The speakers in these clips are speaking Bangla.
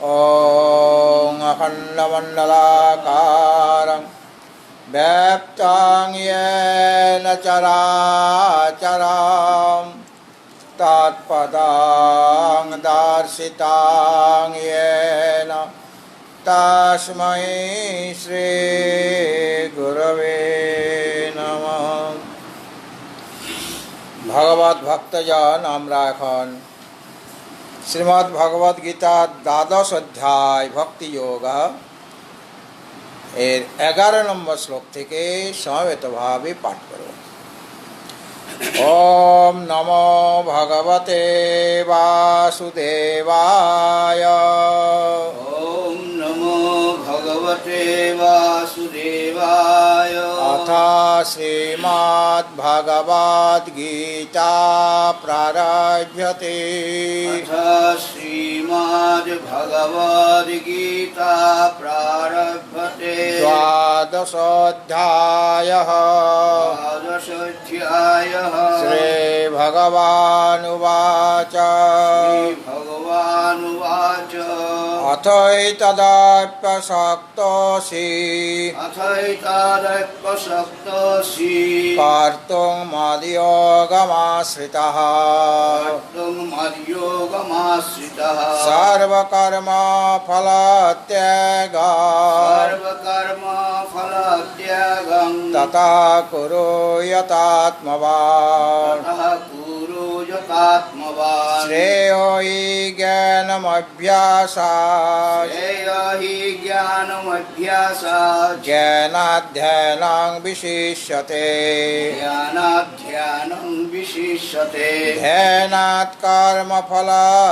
ॐ अखण्डमण्डलाकारं व्याप्तं येन चराचरं तत्पदं दर्शितं येन तस्मै श्रीगुरवे नमः। भगवत भक्तजन, আমরা এখন শ্রীমদ্ ভগবদ গীতার দ্বাদশ অধ্যায় ভক্তি যোগ এর 11 নম্বর শ্লোক থেকে সমবেতভাবে পাঠ করব। ওম নমো ভগবতে বাসুদেবায়। ওম নমো ভগবতে বাসুদেবায়। অথ শ্রীমদ্ ভগবদ গীতা প্রারভ্যতে। অথ শ্রীমদ্ ভগবদ গীতা প্রারভ্যতে। দ্বাদশোऽধ্যায়ः। দ্বাদশোऽধ্যায়ः। শ্রীভগবানুবাচ। শ্রীভগবানুবাচ। অথৈতদপ্যশক্তোऽसि অথৈতদপ্যশক্তোऽसि কর্তুং মদ্যোগমাশ্রিতः। কর্তুং মদ্যোগমাশ্রিতः। সর্বকর্মফলত্যাগः। সর্বকর্ম ফলত্যাগং ততঃ কুরু যতাত্মবান। ততঃ কুরু যতাত্মবান। শ্রেয়ো হি জ্ঞানমভ্যাসাৎ। শ্রেয়ো হি জ্ঞানমভ্যাসাৎ। জ্ঞানাধ্যয়নং বিশিষ্যতে। জ্ঞানাধ্যয়নং বিশিষ্যতে। ধ্যানাৎ কর্মফলত্যাগः।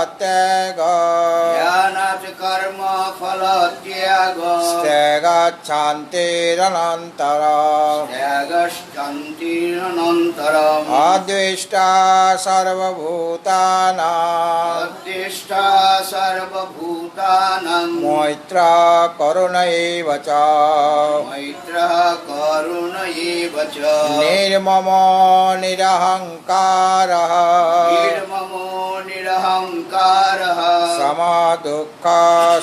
জ্ঞানাৎ কর্ম ফলত্যাগং। ত্যাগাৎ শান্তিরনন্তরम्। ত্যাগশ্চান্তিরনন্তরम्। অদ্বেষ্টা সর্বভূতানাং। অদ্বেষ্টা সর্বভূতানাং। মৈত্রা করুণ এব চ। মৈত্রः করুণ এব চ। নির্মমো নিরহংকারः। নির্মমো নিরহংকারः। সমা দুঃখ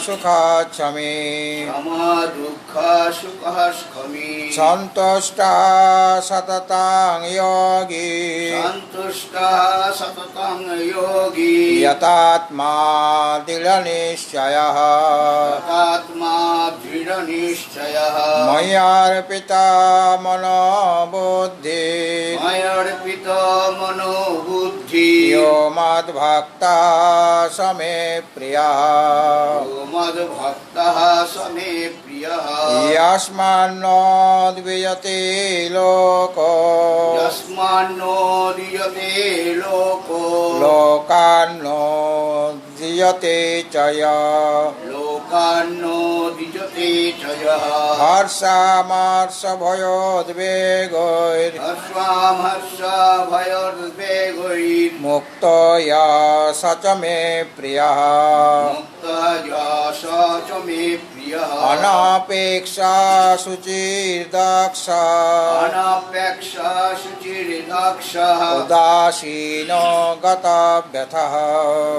সুখক্ষমী। সমা দুঃখ সুখः ক্ষমী। সন্তুষ্টা সততাং যোগী। সন্তুষ্টः সততং যোগী। যতাত্মা দৃঢ়নিশ্চয়ः। তদাত্মা দৃঢ়নিশ্চয়ः। ময়্যার্পিতা মনো বুদ্ধি। ময়্যর্পিত মনো বুদ্ধি। यो মদ্ভক্তা সমে প্রিয়ः। यो মদ্ভক্তः স মে প্রিয়ः। यस्मान्नो द्विजते लोको। यस्मान्नो द्विजते लोको। लोकान्नो द्विजते च यः। लोकान्नो द्विजते च यः। हर्षामर्षभयोद्वेगैर्। हर्षामर्ष भयोद्वेगैर्। मुक्तो यः स च मे प्रियः। मुक्तः स च मे प्रियः। अनपेक्षा शुचिर्दक्षः। अनपेक्षा शुचिर्दक्षः। उदासीनो गतव्यथः।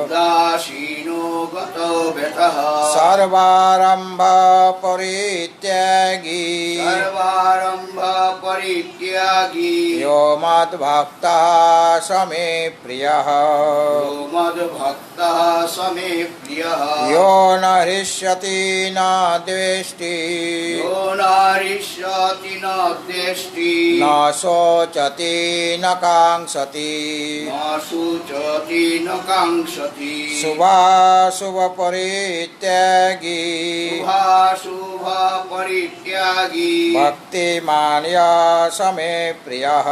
उदासीनो गतो व्यथः। सर्वारम्भ परित्यागी। सर्वारम्भ परित्यागी। यो मद्भक्तः स मे प्रियः। यो मद्भक्तः स मे प्रियः। यो न हृष्यति न द्वेष्टि। यो नारिष्यति न द्वेष्टि। न शोचति न काङ्क्षति। न शुचति न काङ्क्षति। शुभाशुभपरित्यागी। शुभाशुभ परित्यागी। भक्तिमान् यः स मे प्रियः।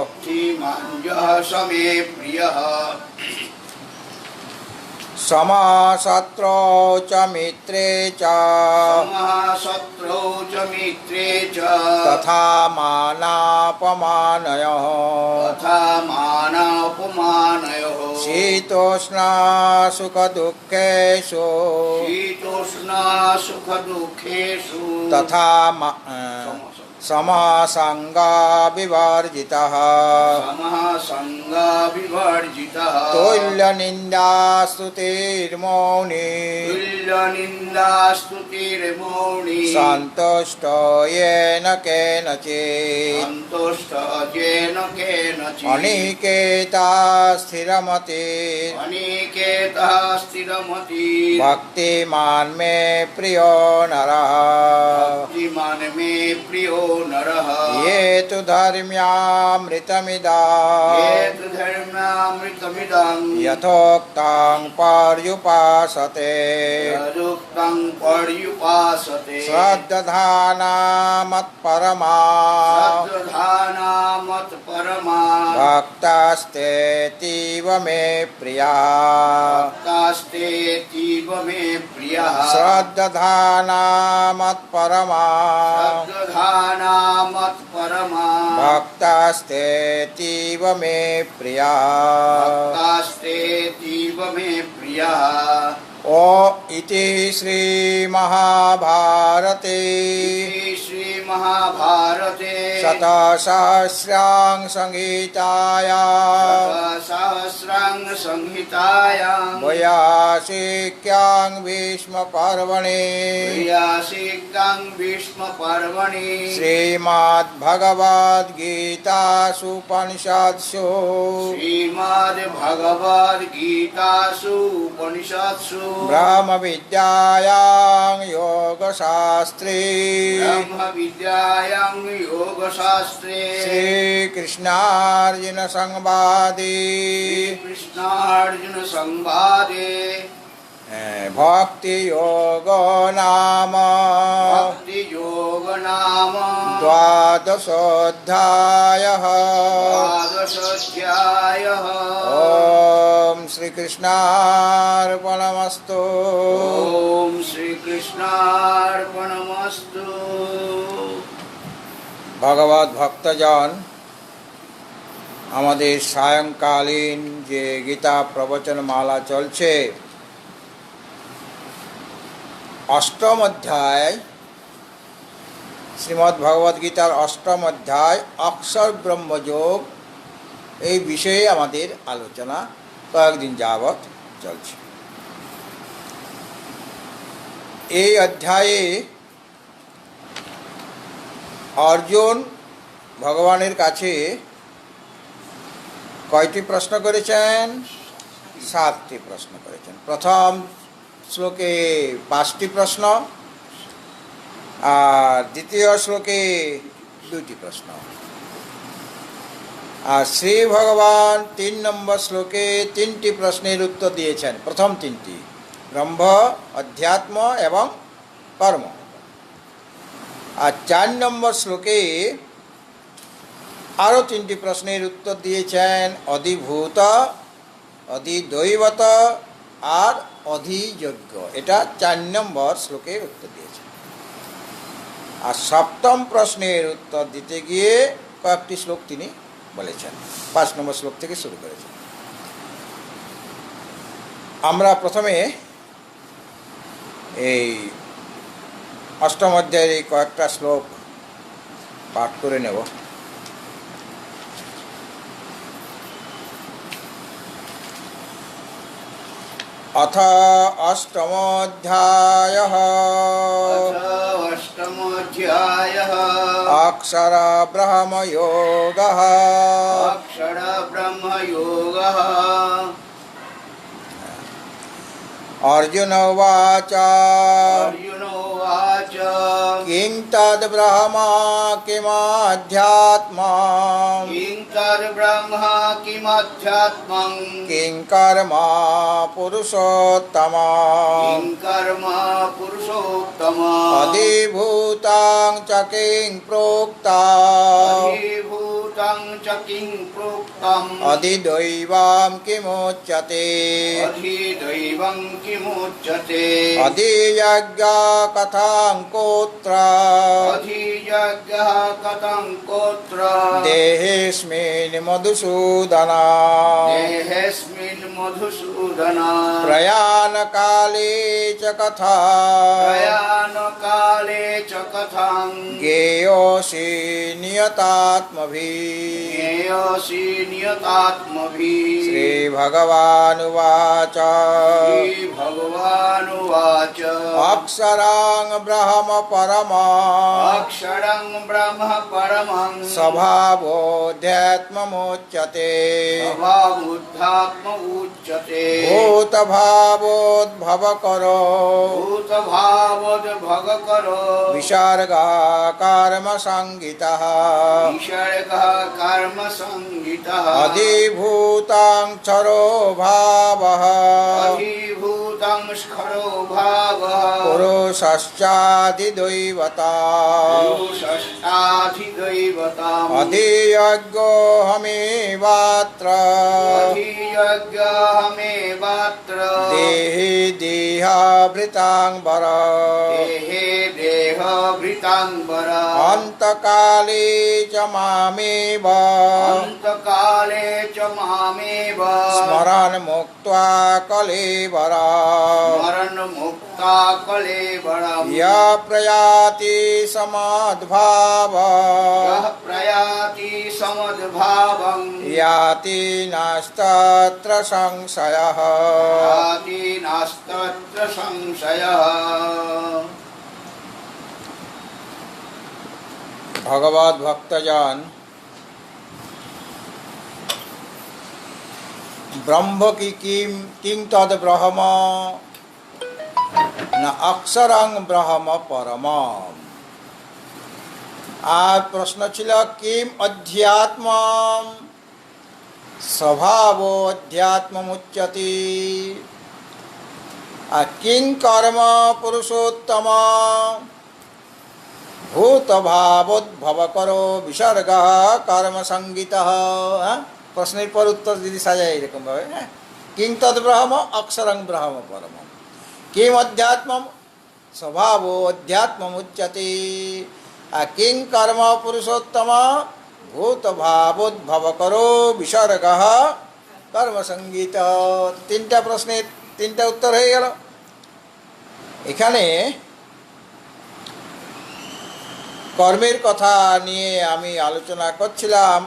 भक्तिमान् यः स मे प्रियः। समशत्रौ च मित्रे च। समशत्रौ च मित्रे च। तथा मानापमानयोः। तथा मानापमानयोः। शीतोष्ण सुखदुःखेषु। शीतोष्ण सुखदुःखेषु। तथा समसङ्गविवर्जितः। समसङ्गविवर्जितः। तुल्यनिन्दास्तुतिर्मौनी। तुल्य नीलनिन्दास्तुतिर्मौनी सन्तुष्टो येन केनचित् सन्तुष्ट येन केनचित् अनिकेता स्थिरमति अनिकेतः स्थिरमति भक्तिमान् मे प्रियो नरः भक्तिमान् मे प्रियो नरः ये तु धर्म्यामृतमिदा ये तु धर्म्यामृतमिदं यथोक्तं पर्युपासते यदुक्तं पर्युपासते श्रद्धाना मत्परमा श्रद्धाना मत्परमा भक्तास्तेतीव मे प्रिया भक्तास्तेतीव मे प्रियः श्रद्धाना मत्परमा श्रद्धाना मत्परमा भक्तास्तेतीव मे प्रिया भक्तास्तेतीव मे प्रियः ओ इति श्री महाभारते श्रीमहाभारते शतसहस्रां संहितायां सहस्रांग संहितायां वयासिक्यां भीष्मपर्वणि व्यासिकां भीष्मपर्वणि श्रीमद्भगवद्गीतासु उपनिषत्सु श्रीमद्भगवद्गीतासु उपनिषत्सु ब्रह्मविद्यायां योगशास्त्रे ब्रह्मविद्यायां योगशास्त्रे श्रीकृष्णार्जुनसंवादे श्रीकृष्णार्जुन संवादे भक्तियोगो नाम भक्तियोग नाम द्वादशोऽध्यायः द्वादशोऽध्यायः ॐ श्रीकृष्णार्पणमस्तु ॐ श्रीकृष्णार्पणमस्तु ভগবত ভক্তজন আমাদের সায়ংকালীন যে গীতা প্রবচন মালা চলছে অষ্টম অধ্যায় শ্রীমদ্ ভগবদ গীতার অষ্টম অধ্যায় অক্ষর ব্রহ্মযোগ এই বিষয়ে আমাদের আলোচনা কয়েকদিন যাবৎ চলছে। এই অধ্যায়ে অর্জুন ভগবানের কাছে কয়টি প্রশ্ন করেছেন? 7টি প্রশ্ন করেছেন। প্রথম শ্লোকে 5টি প্রশ্ন আর দ্বিতীয় শ্লোকে 2টি প্রশ্ন। আর শ্রী ভগবান 3 নম্বর শ্লোকে 3টি প্রশ্নের উত্তর দিয়েছেন। প্রথম 3টি ব্রহ্ম, অধ্যাত্ম এবং কর্ম। আর 4 নম্বর শ্লোকে আরও 3টি প্রশ্নের উত্তর দিয়েছেন অধিভূত, অধিদৈবত আর অধিযোগ্য। এটা 4 নম্বর শ্লোকে উত্তর দিয়েছেন। আর 7ম প্রশ্নের উত্তর দিতে গিয়ে কয়েকটি শ্লোক তিনি বলেছেন। 5 নম্বর শ্লোক থেকে শুরু করেছেন। আমরা প্রথমে এই অষ্টম অধ্যায়ের এই কয়েকটা শ্লোক পাঠ করে নেব। অথ অষ্টমোऽধ্যায়ः अष्टमोऽध्यायः अक्षर ब्रह्मयोगः अक्षर ब्रह्मयोगः अर्जुन उवाच अर्जुन उवाच किं तद् ब्रह्म किमध्यात्मा किं तद्ब्रह्म किमध्यात्मं किं कर्म पुरुषोत्तम किं कर्म पुरुषोत्तम अधिभूतं च किं प्रोक्ता अधिभूतं च किं प्रोक्तम् अधिदैवं किमुच्यते अधिदैवं किमुच्यते अधियज्ञ कथं कोत्र अधियज्ञः कथं कोत्र देहेऽस्मिन् मधुसूदन देहेऽस्मिन् मधुसूदन प्रयाणकाले च कथा प्रयाणकाले च कथं ज्ञेयोऽसि नियतात्मभिः ज्ञेयसि नियतात्मभिः श्रीभगवानुवाच श्रीभगवानुवाच अक्षरां ब्रह्म परमम् अक्षरं ब्रह्म परमं स्वभावोऽध्यात्ममुच्यते स्वभावोऽध्यात्म उच्यते भूतभावोद्भवकरो भूतभावोद्भवकरो विसर्गः कर्मसंज्ञितः विसर्गः कर्मसंज्ञितः अधिभूताक्षरो भावः अधिभूतं स्खरो भावः पुरुषश्चादिदैवता पुरुषष्टाधिदैवताम् अधियज्ञोऽहमेवात्र अधियज्ञमेवात्र देहि देहाभृताङ्बर देहे देहभृताम्बर अन्तकाले च मामेव अन्तकाले च मामेव स्मरन् मुक्त्वा कलेवरा मरणमुक्ता कलेवरम् य प्रयाति समाद्भाव यः प्रयाति समद्भावं याति नास्तत्र संशयः याति नास्तत्र संशयः। भगवत भक्तजन ब्रह्म की किं तद ब्रह्म न अक्षरं ब्रह्म परम। आज प्रश्न छिल किम अध्यात्म स्वभावो अध्यात्ममुच्यते किं कर्म पुरुषोत्तम भूतभावोद्भवकरो विसर्गः कर्मसंज्ञितः। प्रश्न पर उत्तर दीदी साजा एरकम भावे किं तद ब्रह्म अक्षरं ब्रह्म परम किम अध्यात्म स्वभावो अध्यात्ममुच्यते किं कर्म पुरुषोत्तम भूतभावोद्भवकरो विसर्गः कर्मसंज्ञित। तीनटा प्रश्ने तीनटा उत्तर হয়ে গেল। এখানে কর্মের কথা নিয়ে আমি আলোচনা করছিলাম।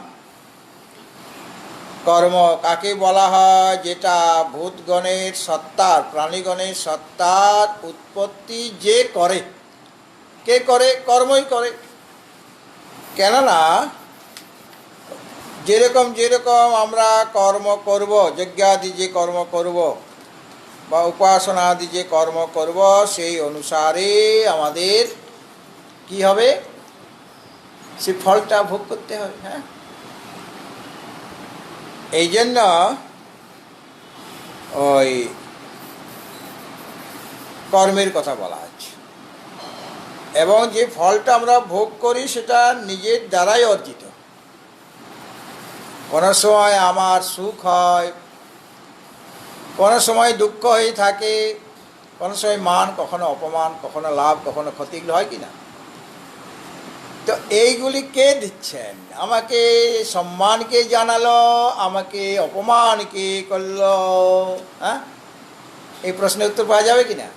কর্ম কাকে বলা হয়? যেটা ভূতগণের সত্তার প্রাণীগণের সত্তার উৎপত্তি যে করে। কে করে? কর্মই করে। কেননা যেরকম যেরকম আমরা কর্ম করব, যজ্ঞাদি যে কর্ম করব বা উপাসনা আদি যে কর্ম করব সেই অনুসারে আমাদের কি হবে? সে ফলটা ভোগ করতে হবে। হ্যাঁ, এই জন্য ওই কর্মের কথা বলা হচ্ছে। এবং যে ফলটা আমরা ভোগ করি সেটা নিজের দ্বারাই অর্জিত। কোনো সময় আমার সুখ হয়, কোনো সময় দুঃখ হয়ে থাকে, কোনো সময় মান, কখনো অপমান, কখনো লাভ, কখনো ক্ষতিগুলো হয় কি না? তো এইগুলি কে দিচ্ছেন? আমাকে সম্মান কে জানালো, আমাকে অপমান কে করলো? হ্যাঁ, এই প্রশ্নের উত্তর পাওয়া যাবে কি না?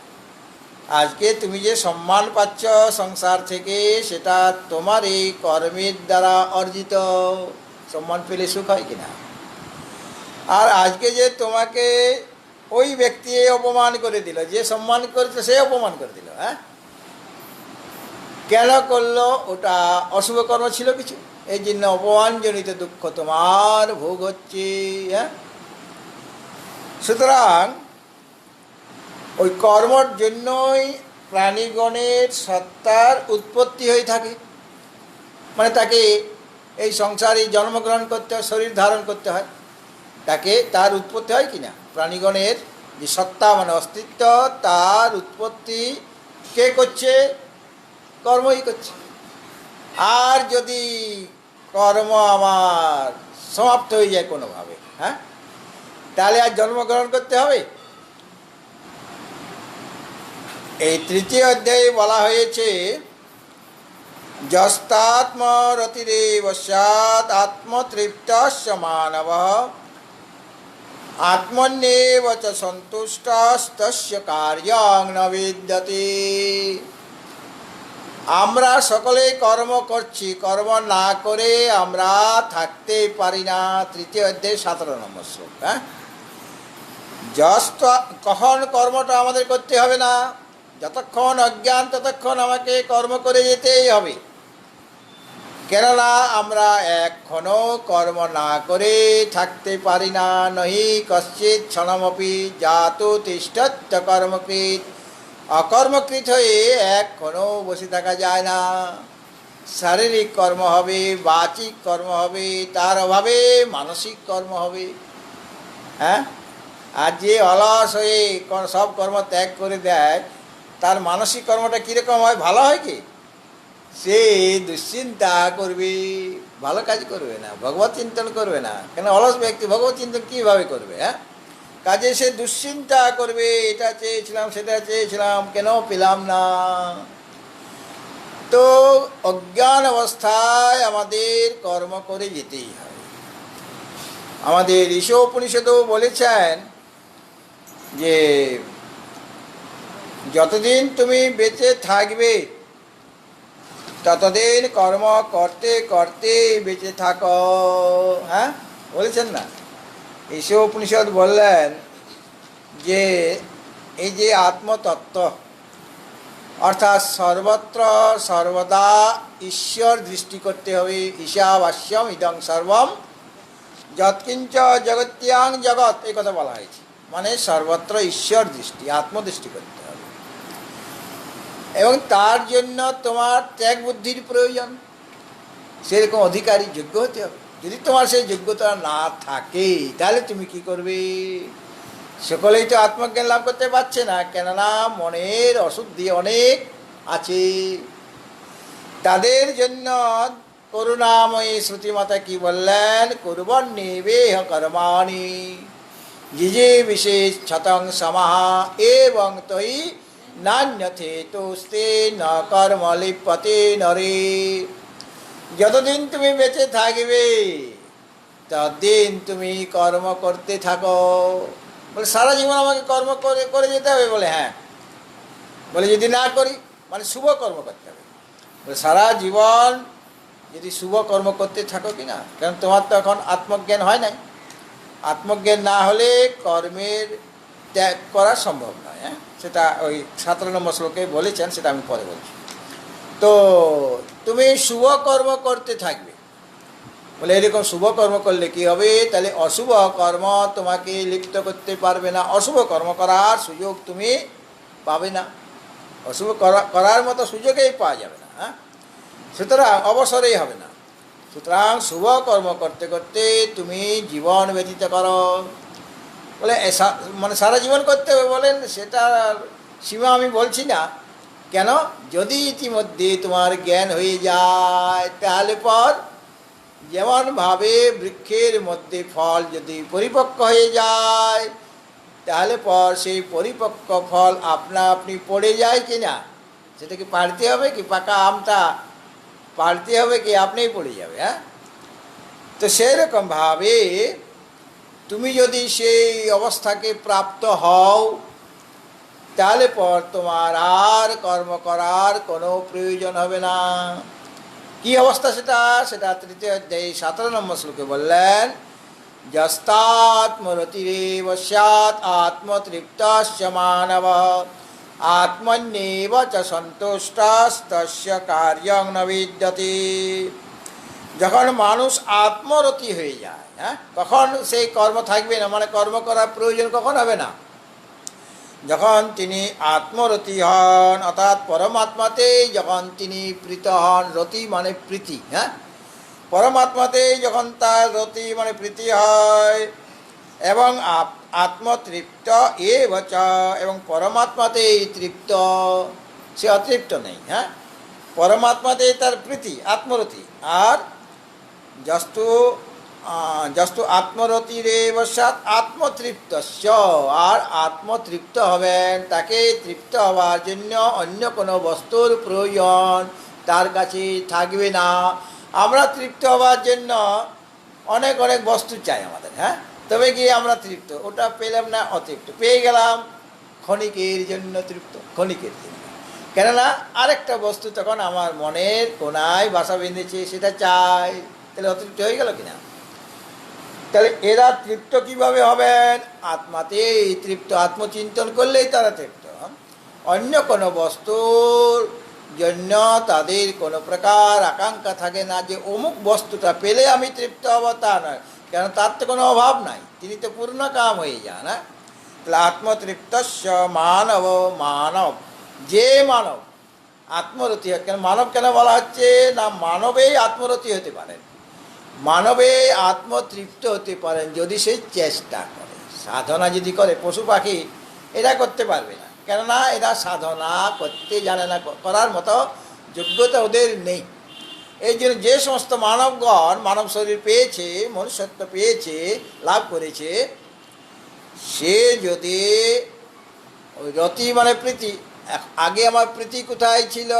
আজকে তুমি যে সম্মান পাচ্ছ সংসার থেকে, সেটা তোমার এই কর্মের দ্বারা অর্জিত। সম্মান পেলে সুখ হয় কি না? আর আজকে যে তোমাকে ওই ব্যক্তি অপমান করে দিল, যে সম্মান করেছে সে অপমান করে দিল, হ্যাঁ, কেন করলো? ওটা অশুভ কর্ম ছিল কিছু, এই জন্য অপমানজনিত দুঃখ তোমার ভোগ হচ্ছে। হ্যাঁ, সুতরাং ওই কর্মর জন্যই প্রাণীগণের সত্তার উৎপত্তি হয়ে থাকে। মানে তাকে এই সংসারে জন্মগ্রহণ করতে হয়, শরীর ধারণ করতে হয়, তাকে তার উৎপত্তি হয় কি না? প্রাণীগণের যে সত্তা মানে অস্তিত্ব, তার উৎপত্তি কে করছে? কর্মই করছে। আর যদি কর্ম আমার সমাপ্ত হয়ে যায় কোনোভাবে, হ্যাঁ, তাহলে আর জন্মগ্রহণ করতে হবে? এই তৃতীয় অধ্যায়ে বলা হয়েছে যস্তাত্মরতিরেব স্যাৎ আত্মতৃপ্তস্য মানবঃ আত্মন্যেব চ সন্তুষ্টস্তস্য কার্যং ন বিদ্যতে। আমরা সকলেই কর্ম করছি, কর্ম না করে আমরা থাকতে পারি না। তৃতীয় অধ্যায় 17 নম্বর শ্লোক। হ্যাঁ, কখন কর্মটা আমাদের করতে হবে না? যতক্ষণ অজ্ঞান ততক্ষণ আমাকে কর্ম করে যেতেই হবে। কেননা আমরা এখনও কর্ম না করে থাকতে পারি না। নহি কশ্চিৎ ক্ষণমপি জাতু তিষ্ঠত্য কর্মকৃত। অকর্মকৃত হয়ে এখনও বসে থাকা যায় না। শারীরিক কর্ম হবে, বাচিক কর্ম হবে, তার অভাবে মানসিক কর্ম হবে। হ্যাঁ, আর যে অলস হয়ে সব কর্ম ত্যাগ করে দেয়, তার মানসিক কর্মটা কীরকম হয়? ভালো হয় কি? সে দুশ্চিন্তা করবে, ভালো কাজ করবে না, ভগবত চিন্তন করবে না। কেন অলস ব্যক্তি ভগবত চিন্তন কীভাবে করবে? হ্যাঁ, কাজে সে দুশ্চিন্তা করবে, এটা চেয়েছিলাম, সেটা চেয়েছিলাম, কেন পেলাম না। তো অজ্ঞান অবস্থায় আমাদের কর্ম করে যেতেই হবে। আমাদের ঈশোপনিষদও বলেছেন যে যতদিন তুমি বেঁচে থাকবে ততদিন কর্ম করতে করতে বেঁচে থাকো। হ্যাঁ, বলেছেন না? ঈশোপনিষদ বললেন যে এই যে আত্মতত্ত্ব, অর্থাৎ সর্বত্র সর্বদা ঈশ্বর দৃষ্টি করতে হবে। ঈশাবাস্যম ইদং সর্বম যৎকিঞ্চ জগত্যাং জগৎ, এই কথা বলা হয়েছে। মানে সর্বত্র ঈশ্বর দৃষ্টি, আত্মদৃষ্টি করতে হবে। এবং তার জন্য তোমার ত্যাগ বুদ্ধির প্রয়োজন। সেরকম অধিকারী যোগ্য হতে হবে। যদি তোমার সেই যোগ্যতা না থাকে তাহলে তুমি কি করবে? সকলেই তো আত্মজ্ঞান লাভ করতে পারছে না, কেননা মনের অশুদ্ধি অনেক আছে। তাদের জন্য করুণাময়ী শ্রুতিমাতা কি বললেন? কুর্বন্নেবেহ কর্মাণি জিজে বিশেষ ছতং সমাহা এবং তৈ নান্যথে তোস্তে ন কর্ম লিপ্যতে নরে। যতদিন তুমি বেঁচে থাকবে ততদিন তুমি কর্ম করতে থাকো। বলে সারা জীবন আমাকে কর্ম করে করে যেতে হবে? বলে হ্যাঁ। বলে যদি না করি? মানে শুভ কর্ম করতে হবে। বলে সারা জীবন যদি শুভ কর্ম করতে থাকো কি না, কারণ তোমার তো এখন আত্মজ্ঞান হয় নাই। আত্মজ্ঞান না হলে কর্মের ত্যাগ করা সম্ভব নয়। হ্যাঁ, সেটা ওই 17 নম্বর শ্লোকে বলেছেন, সেটা আমি পরে বলছি। তো তুমি শুভ কর্ম করতে থাকবে। বলে এরকম শুভ কর্ম করলে কি হবে? তাহলে অশুভ কর্ম তোমাকে লিপ্ত করতে পারবে না। অশুভ কর্ম করার সুযোগ তুমি পাবে না। অশুভ করার মতো সুযোগই পাওয়া যাবে না। হ্যাঁ, সুতরাং অবসরেই হবে না। সুতরাং শুভ কর্ম করতে করতে তুমি জীবন ব্যতীত করো। বলে মানে সারা জীবন করতে হবে বলেন, সেটার সীমা আমি বলছি না। কেন? যদি ইতিমধ্যে তোমার জ্ঞান হয়ে যায় তাহলে পর যেমনভাবে বৃক্ষের মধ্যে ফল যদি পরিপক্ক হয়ে যায় তাহলে পর সেই পরিপক্ক ফল আপনা আপনি পড়ে যায় কি না? সেটাকে পাড়তে হবে কি? পাকা আমটা পাড়তে হবে কি আপনিই পড়ে যাবে? হ্যাঁ, তো সেরকমভাবে তুমি যদি সেই অবস্থাকে প্রাপ্ত হও তাহলে পর তোমার আর কর্ম করার কোনো প্রয়োজন হবে না। কি অবস্থা সেটা? সেটা তৃতীয় অধ্যায় 17 নম্বর শ্লোকে বললেন, যস্তাত্মরতিরেব স্যাৎ আত্মতৃপ্তস্য মানব আত্মন্যেব চ সন্তুষ্টস্তস্য কার্যং ন বিদ্যতে। যখন মানুষ আত্মরতি হয়ে যায়, হ্যাঁ, তখন সেই কর্ম থাকবে না। মানে কর্ম করার প্রয়োজন কখন হবে না? যখন তিনি আত্মরতি হন, অর্থাৎ পরমাত্মাতেই যখন তিনি প্রীত হন। রতি মানে প্রীতি। হ্যাঁ, পরমাত্মাতেই যখন তার রতি মানে প্রীতি হয় এবং আত্মতৃপ্ত এবচ, এবং পরমাত্মাতেই তৃপ্ত, সে অতৃপ্ত নেই। হ্যাঁ, পরমাত্মাতেই তার প্রীতি, আত্মরতি। আর যস্তু আত্মরতিরেব স্যাৎ আত্মতৃপ্তস্য, আর আত্মতৃপ্ত হবেন, তাকে তৃপ্ত হওয়ার জন্য অন্য কোনো বস্তুর প্রয়োজন তার কাছে থাকবে না। আমরা তৃপ্ত হওয়ার জন্য অনেক অনেক বস্তু চাই আমাদের। হ্যাঁ, তবে গিয়ে আমরা তৃপ্ত। ওটা পেলাম না, অতৃপ্ত। পেয়ে গেলাম, ক্ষণিকের জন্য তৃপ্ত, ক্ষণিকের জন্য। কেননা আরেকটা বস্তু তখন আমার মনের কোনায় বাসা বেঁধেছে, সেটা চাই, তাহলে অতৃপ্ত হয়ে গেল কিনা? তাহলে এরা তৃপ্ত কিভাবে হবেন? আত্মাতেই তৃপ্ত, আত্মচিন্তন করলেই তারা তৃপ্ত। অন্য কোনো বস্তুর জন্য তাদের কোনো প্রকার আকাঙ্ক্ষা থাকে না যে অমুক বস্তুটা পেলে আমি তৃপ্ত হব, তা নয়, কেন তার তো কোনো অভাব নাই, তিনি তো পূর্ণ কাম হয়ে যান। হ্যাঁ, তাহলে আত্মতৃপ্তস্য মানব, মানব যে মানব আত্মরতি হয়, কেন মানব কেন বলা হচ্ছে না? মানবেই আত্মরতি হতে পারেন, মানবে আত্মতৃপ্ত হতে পারেন যদি সে চেষ্টা করে, সাধনা যদি করে। পশু পাখি এরা করতে পারবে না, কেননা এরা সাধনা করতে জানে না, করার মতো যোগ্যতা ওদের নেই। এই জন্য যে সমস্ত মানবগণ মানব শরীর পেয়েছে, মনুষ্যত্ব পেয়েছে, লাভ করেছে, সে যদি ওই রতি মানে প্রীতি, আগে আমার প্রীতি কোথায় ছিল?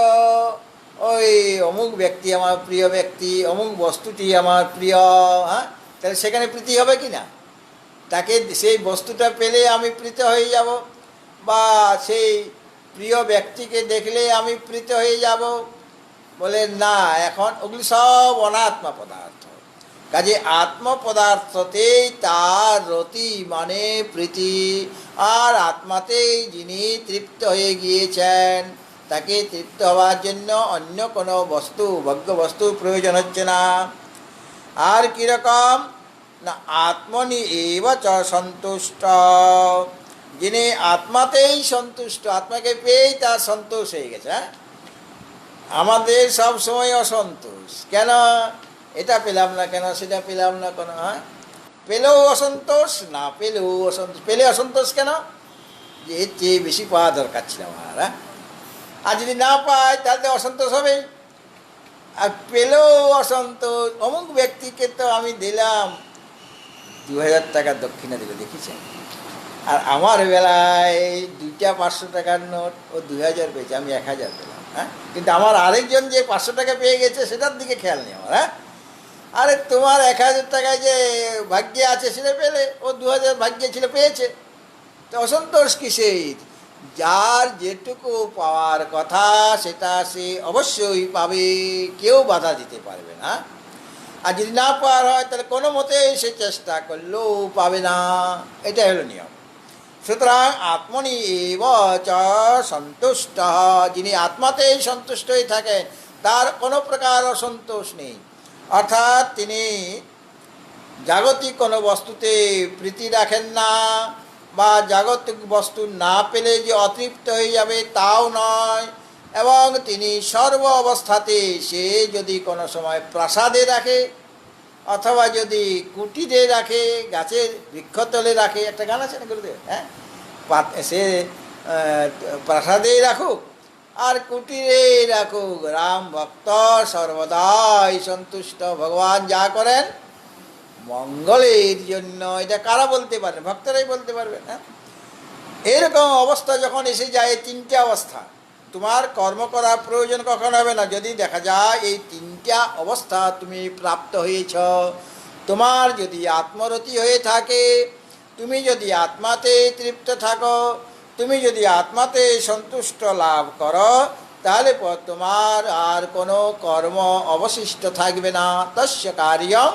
ওই অমুক ব্যক্তি আমার প্রিয় ব্যক্তি, অমুক বস্তুটি আমার প্রিয়, হ্যাঁ, তাহলে সেখানে প্রীতি হবে কি না? তাকে সেই বস্তুটা পেলে আমি প্রীত হয়ে যাব, বা সেই প্রিয় ব্যক্তিকে দেখলে আমি প্রীত হয়ে যাব? বলে না, এখন ওগুলি সব অনাত্মা পদার্থ। কাজে আত্ম পদার্থতেই তার রতি মানে প্রীতি, আর আত্মাতেই যিনি তৃপ্ত হয়ে গিয়েছেন, তাকে তৃপ্ত হওয়ার জন্য অন্য কোনো বস্তু, ভোগ্য বস্তুর প্রয়োজন হচ্ছে না। আর কীরকম না, আত্মনি এব চ সন্তুষ্ট, যিনি আত্মাতেই সন্তুষ্ট, আত্মাকে পেয়েই তার সন্তোষ হয়ে গেছে। হ্যাঁ, আমাদের সব সময় অসন্তোষ, কেন? এটা পেলাম না কেন, সেটা পেলাম না কেন, হ্যাঁ, পেলেও অসন্তোষ, না পেলেও অসন্তোষ। পেলে অসন্তোষ কেন? যে এর চেয়ে বেশি পাওয়া দরকার ছিল আমার। হ্যাঁ, আর যদি না পাই তাহলে অসন্তোষ হবেই। আর পেলেও অসন্তোষ, অমুক ব্যক্তিকে তো আমি দিলাম 2000 টাকার দক্ষিণা দিল, দেখেছেন, আর আমার বেলায় 2টা 500 টাকার নোট, ও 2000 পেয়েছে, আমি 1000 পেলাম। হ্যাঁ, কিন্তু আমার আরেকজন যে 500 টাকা পেয়ে গেছে সেটার দিকে খেয়াল নেই আমার। হ্যাঁ, আরে তোমার 1000 টাকায় যে ভাগ্যে আছে সেটা পেলে, ও 2000 ভাগ্যে ছিল, পেয়েছে, তো অসন্তোষ কিসের? যার যেটুকু পাওয়ার কথা সেটা সে অবশ্যই পাবে, কেউ বাধা দিতে পারবে না। আর যদি না পাওয়ার হয় তাহলে কোনো মতেই সে চেষ্টা করলেও পাবে না, এটা হলো নিয়ম। সুতরাং আত্মনি এব চ সন্তুষ্ট, যিনি আত্মাতেই সন্তুষ্ট হয়ে থাকেন, তার কোনো প্রকার অসন্তোষ নেই। অর্থাৎ তিনি জাগতিক কোনো বস্তুতে প্রীতি রাখেন না, বা জাগতিক বস্তু না পেলে যে অতৃপ্ত হয়ে যাবে তাও নয়। এবং তিনি সর্ব অবস্থাতে, সে যদি কোনো সময় প্রাসাদে রাখে, অথবা যদি কুটিরে রাখে, গাছের বৃক্ষতলে রাখে, একটা গান আছে না গুরুদেব, হ্যাঁ, সে প্রাসাদেই রাখুক আর কুটিরে রাখুক, রাম ভক্ত সর্বদাই সন্তুষ্ট। ভগবান যা করেন মঙ্গলের জন্য, এটা কারা বলতে পারেন? ভক্তরাই বলতে পারবেন। হ্যাঁ, এরকম অবস্থা যখন এসে যায়, 3টে অবস্থা, তোমার কর্ম করার প্রয়োজন কখন হবে না? যদি দেখা যায় এই 3টা অবস্থা তুমি প্রাপ্ত হয়েছ, তোমার যদি আত্মরতি হয়ে থাকে, তুমি যদি আত্মাতে তৃপ্ত থাকো, তুমি যদি আত্মাতে সন্তুষ্ট লাভ করো, তাহলে তোমার আর কোনো কর্ম অবশিষ্ট থাকবে না। তস্য কার্যং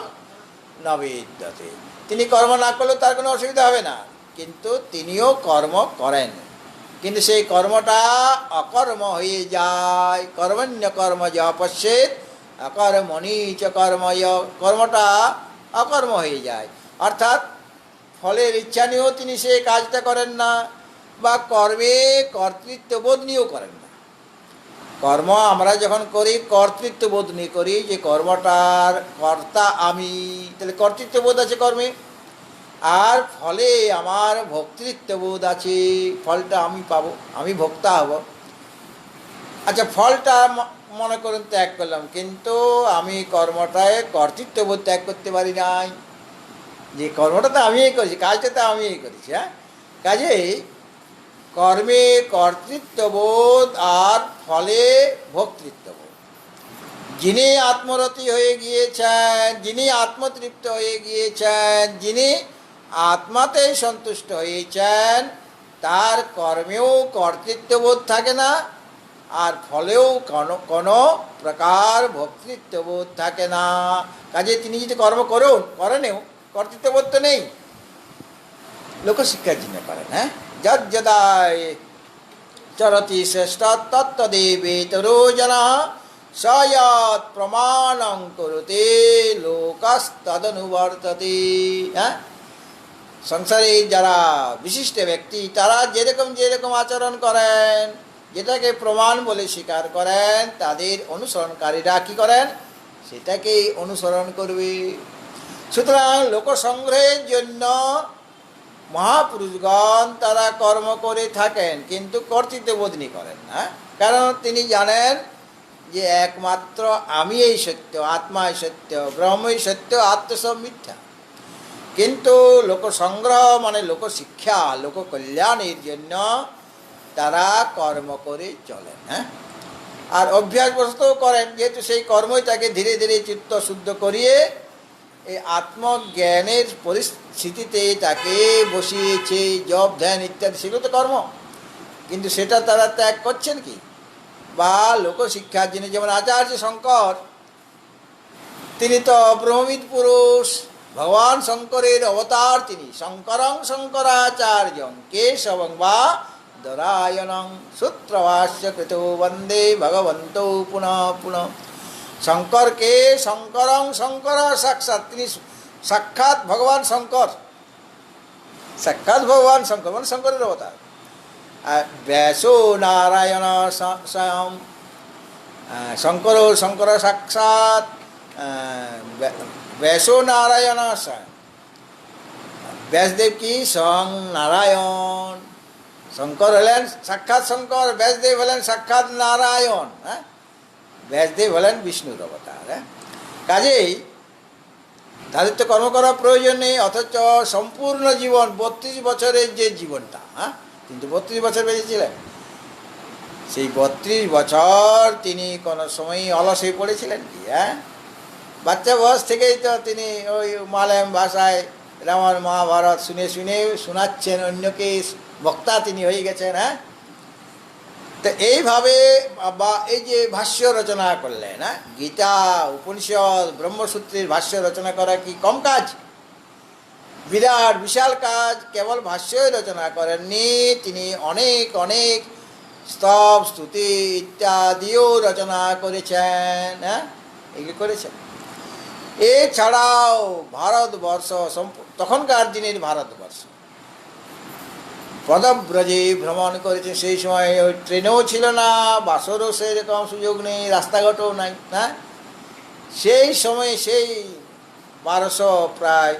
ন বিদ্যতে, তিনি কর্ম না করলেও তার কোনো অসুবিধা হবে না, কিন্তু তিনিও কর্ম করেন, কিন্তু সেই কর্মটা অকর্ম হয়ে যায়। কর্মণ্য কর্ম য পশ্যেৎ অকর্মণি চ কর্ময়, কর্মটা অকর্ম হয়ে যায়, অর্থাৎ ফলের ইচ্ছা নিয়েও তিনি সেই কাজটা করেন না, বা কর্মে কর্তৃত্ববোধ নিয়েও করেন না। কর্ম আমরা যখন করি কর্তৃত্ববোধ নিয়ে করি, যে কর্মটার কর্তা আমি, তাহলে কর্তৃত্ববোধ আছে কর্মে, আর ফলে আমার ভোক্তৃত্ববোধ আছে, ফলটা আমি পাবো, আমি ভোক্তা হব। আচ্ছা, ফলটা মনে করুন ত্যাগ করলাম, কিন্তু আমি কর্মটায় কর্তৃত্ববোধ ত্যাগ করতে পারি নাই, যে কর্মটা তো আমিই করেছি, কাজটা তো আমিই করেছি। হ্যাঁ, কাজেই কর্মে কর্তৃত্ববোধ আর ফলে ভোক্তৃত্ববোধ। যিনি আত্মরতি হয়ে গিয়েছেন, যিনি আত্মতৃপ্ত হয়ে গিয়েছেন, যিনি আত্মাতেই সন্তুষ্ট হয়েছেন, তার কর্মেও কর্তৃত্ববোধ থাকে না, আর ফলেও কোনো প্রকার ভক্তৃত্ববোধ থাকে না। কাজে তিনি যদি কর্ম করেনও কর্তৃত্ববোধ তো নেই, লোকশিক্ষার জন্য করেন। হ্যাঁ, যদায় চরতি শ্রেষ্ঠ তত্ত্বদেবেতরো জনা সয়ৎ প্রমাণং করতে লোকস্তদনুবর্ততে। হ্যাঁ, সংসারে যারা বিশিষ্ট ব্যক্তি তারা যেরকম আচরণ করেন, যেটাকে প্রমাণ বলে স্বীকার করেন, তাদের অনুসরণকারীরা কী করেন, সেটাকেই অনুসরণ করবে। সুতরাং লোকসংগ্রহের জন্য মহাপুরুষগণ তারা কর্ম করে থাকেন, কিন্তু কর্তৃত্ববোধনী করেন না। কারণ তিনি জানেন যে একমাত্র আমি এই সত্য, আত্মাই সত্য, ব্রহ্মই সত্য, আত্মসব মিথ্যা। কিন্তু লোকসংগ্রহ মানে লোকশিক্ষা, লোককল্যাণের জন্য তারা কর্ম করে চলেন। হ্যাঁ, আর অভ্যাসবশত করেন, যেহেতু সেই কর্মই তাকে ধীরে ধীরে চিত্ত শুদ্ধ করিয়ে এই আত্মজ্ঞানের পরিস্থিতিতে তাকে বসিয়েছে। জপ, ধ্যান ইত্যাদি সেগুলো তো কর্ম, কিন্তু সেটা তারা ত্যাগ করছেন কি? বা লোকশিক্ষার জন্য, যেমন আচার্য শঙ্কর, তিনি তো ব্রহ্মবিদ পুরুষ, ভগবান শঙ্করের অবতার তিনি। শঙ্করং শঙ্করাচার্যং কেশবং বা দরায়ণং সূত্রভাষ্য কৃত বন্দে ভগবন্ত পুনঃ পুনঃ। শঙ্করকে শঙ্করং শঙ্কর সাক্ষাৎ, তিনি সাক্ষাৎ ভগবান শঙ্কর, সাক্ষাৎ ভগবান শঙ্কর মানে শঙ্করের অবতার। ব্যাসো নারায়ণ স্বয়ং, শঙ্কর শঙ্কর সাক্ষাৎ ব্যাসো নারায়ণ স্বয়ং। ব্যাসদেব কি স্বয়ং নারায়ণ, শঙ্কর হলেন সাক্ষাৎ শঙ্কর, ব্যাসদেব হলেন সাক্ষাৎ নারায়ণ। হ্যাঁ, ব্যাসদেব হলেন বিষ্ণুর অবতার। হ্যাঁ, কাজেই তাদের তো কর্ম করার প্রয়োজন নেই, অথচ সম্পূর্ণ জীবন 32 বছরের যে জীবনটা, হ্যাঁ, কিন্তু 32 বছর বেঁচেছিলেন, সেই 32 বছর তিনি কোনো সময়ই অলস হয়ে পড়েছিলেন কি? হ্যাঁ, বাচ্চা বয়স থেকেই তো তিনি ওই মালয়াম ভাষায় রামায়ণ মহাভারত শুনে শুনে শোনাচ্ছেন অন্যকে, বক্তা তিনি হয়ে গেছেন। হ্যাঁ, তো এইভাবে বা এই যে ভাষ্য রচনা করলেন, হ্যাঁ, গীতা, উপনিষদ, ব্রহ্মসূত্রের ভাষ্য রচনা করা কি কম কাজ? বিরাট বিশাল কাজ। কেবল ভাষ্যই রচনা করেননি, তিনি অনেক অনেক স্তব, স্তুতি ইত্যাদিও রচনা করেছেন। হ্যাঁ, এগুলি করেছেন। এছাড়াও ভারতবর্ষ, তখনকার দিনের ভারতবর্ষ পদব্রজে ভ্রমণ করেছে। সেই সময় ওই ট্রেনও ছিল না, বাসেরও সেরকম সুযোগ নেই, রাস্তাঘাটও নাই। হ্যাঁ, সেই সময় সেই 1200 প্রায়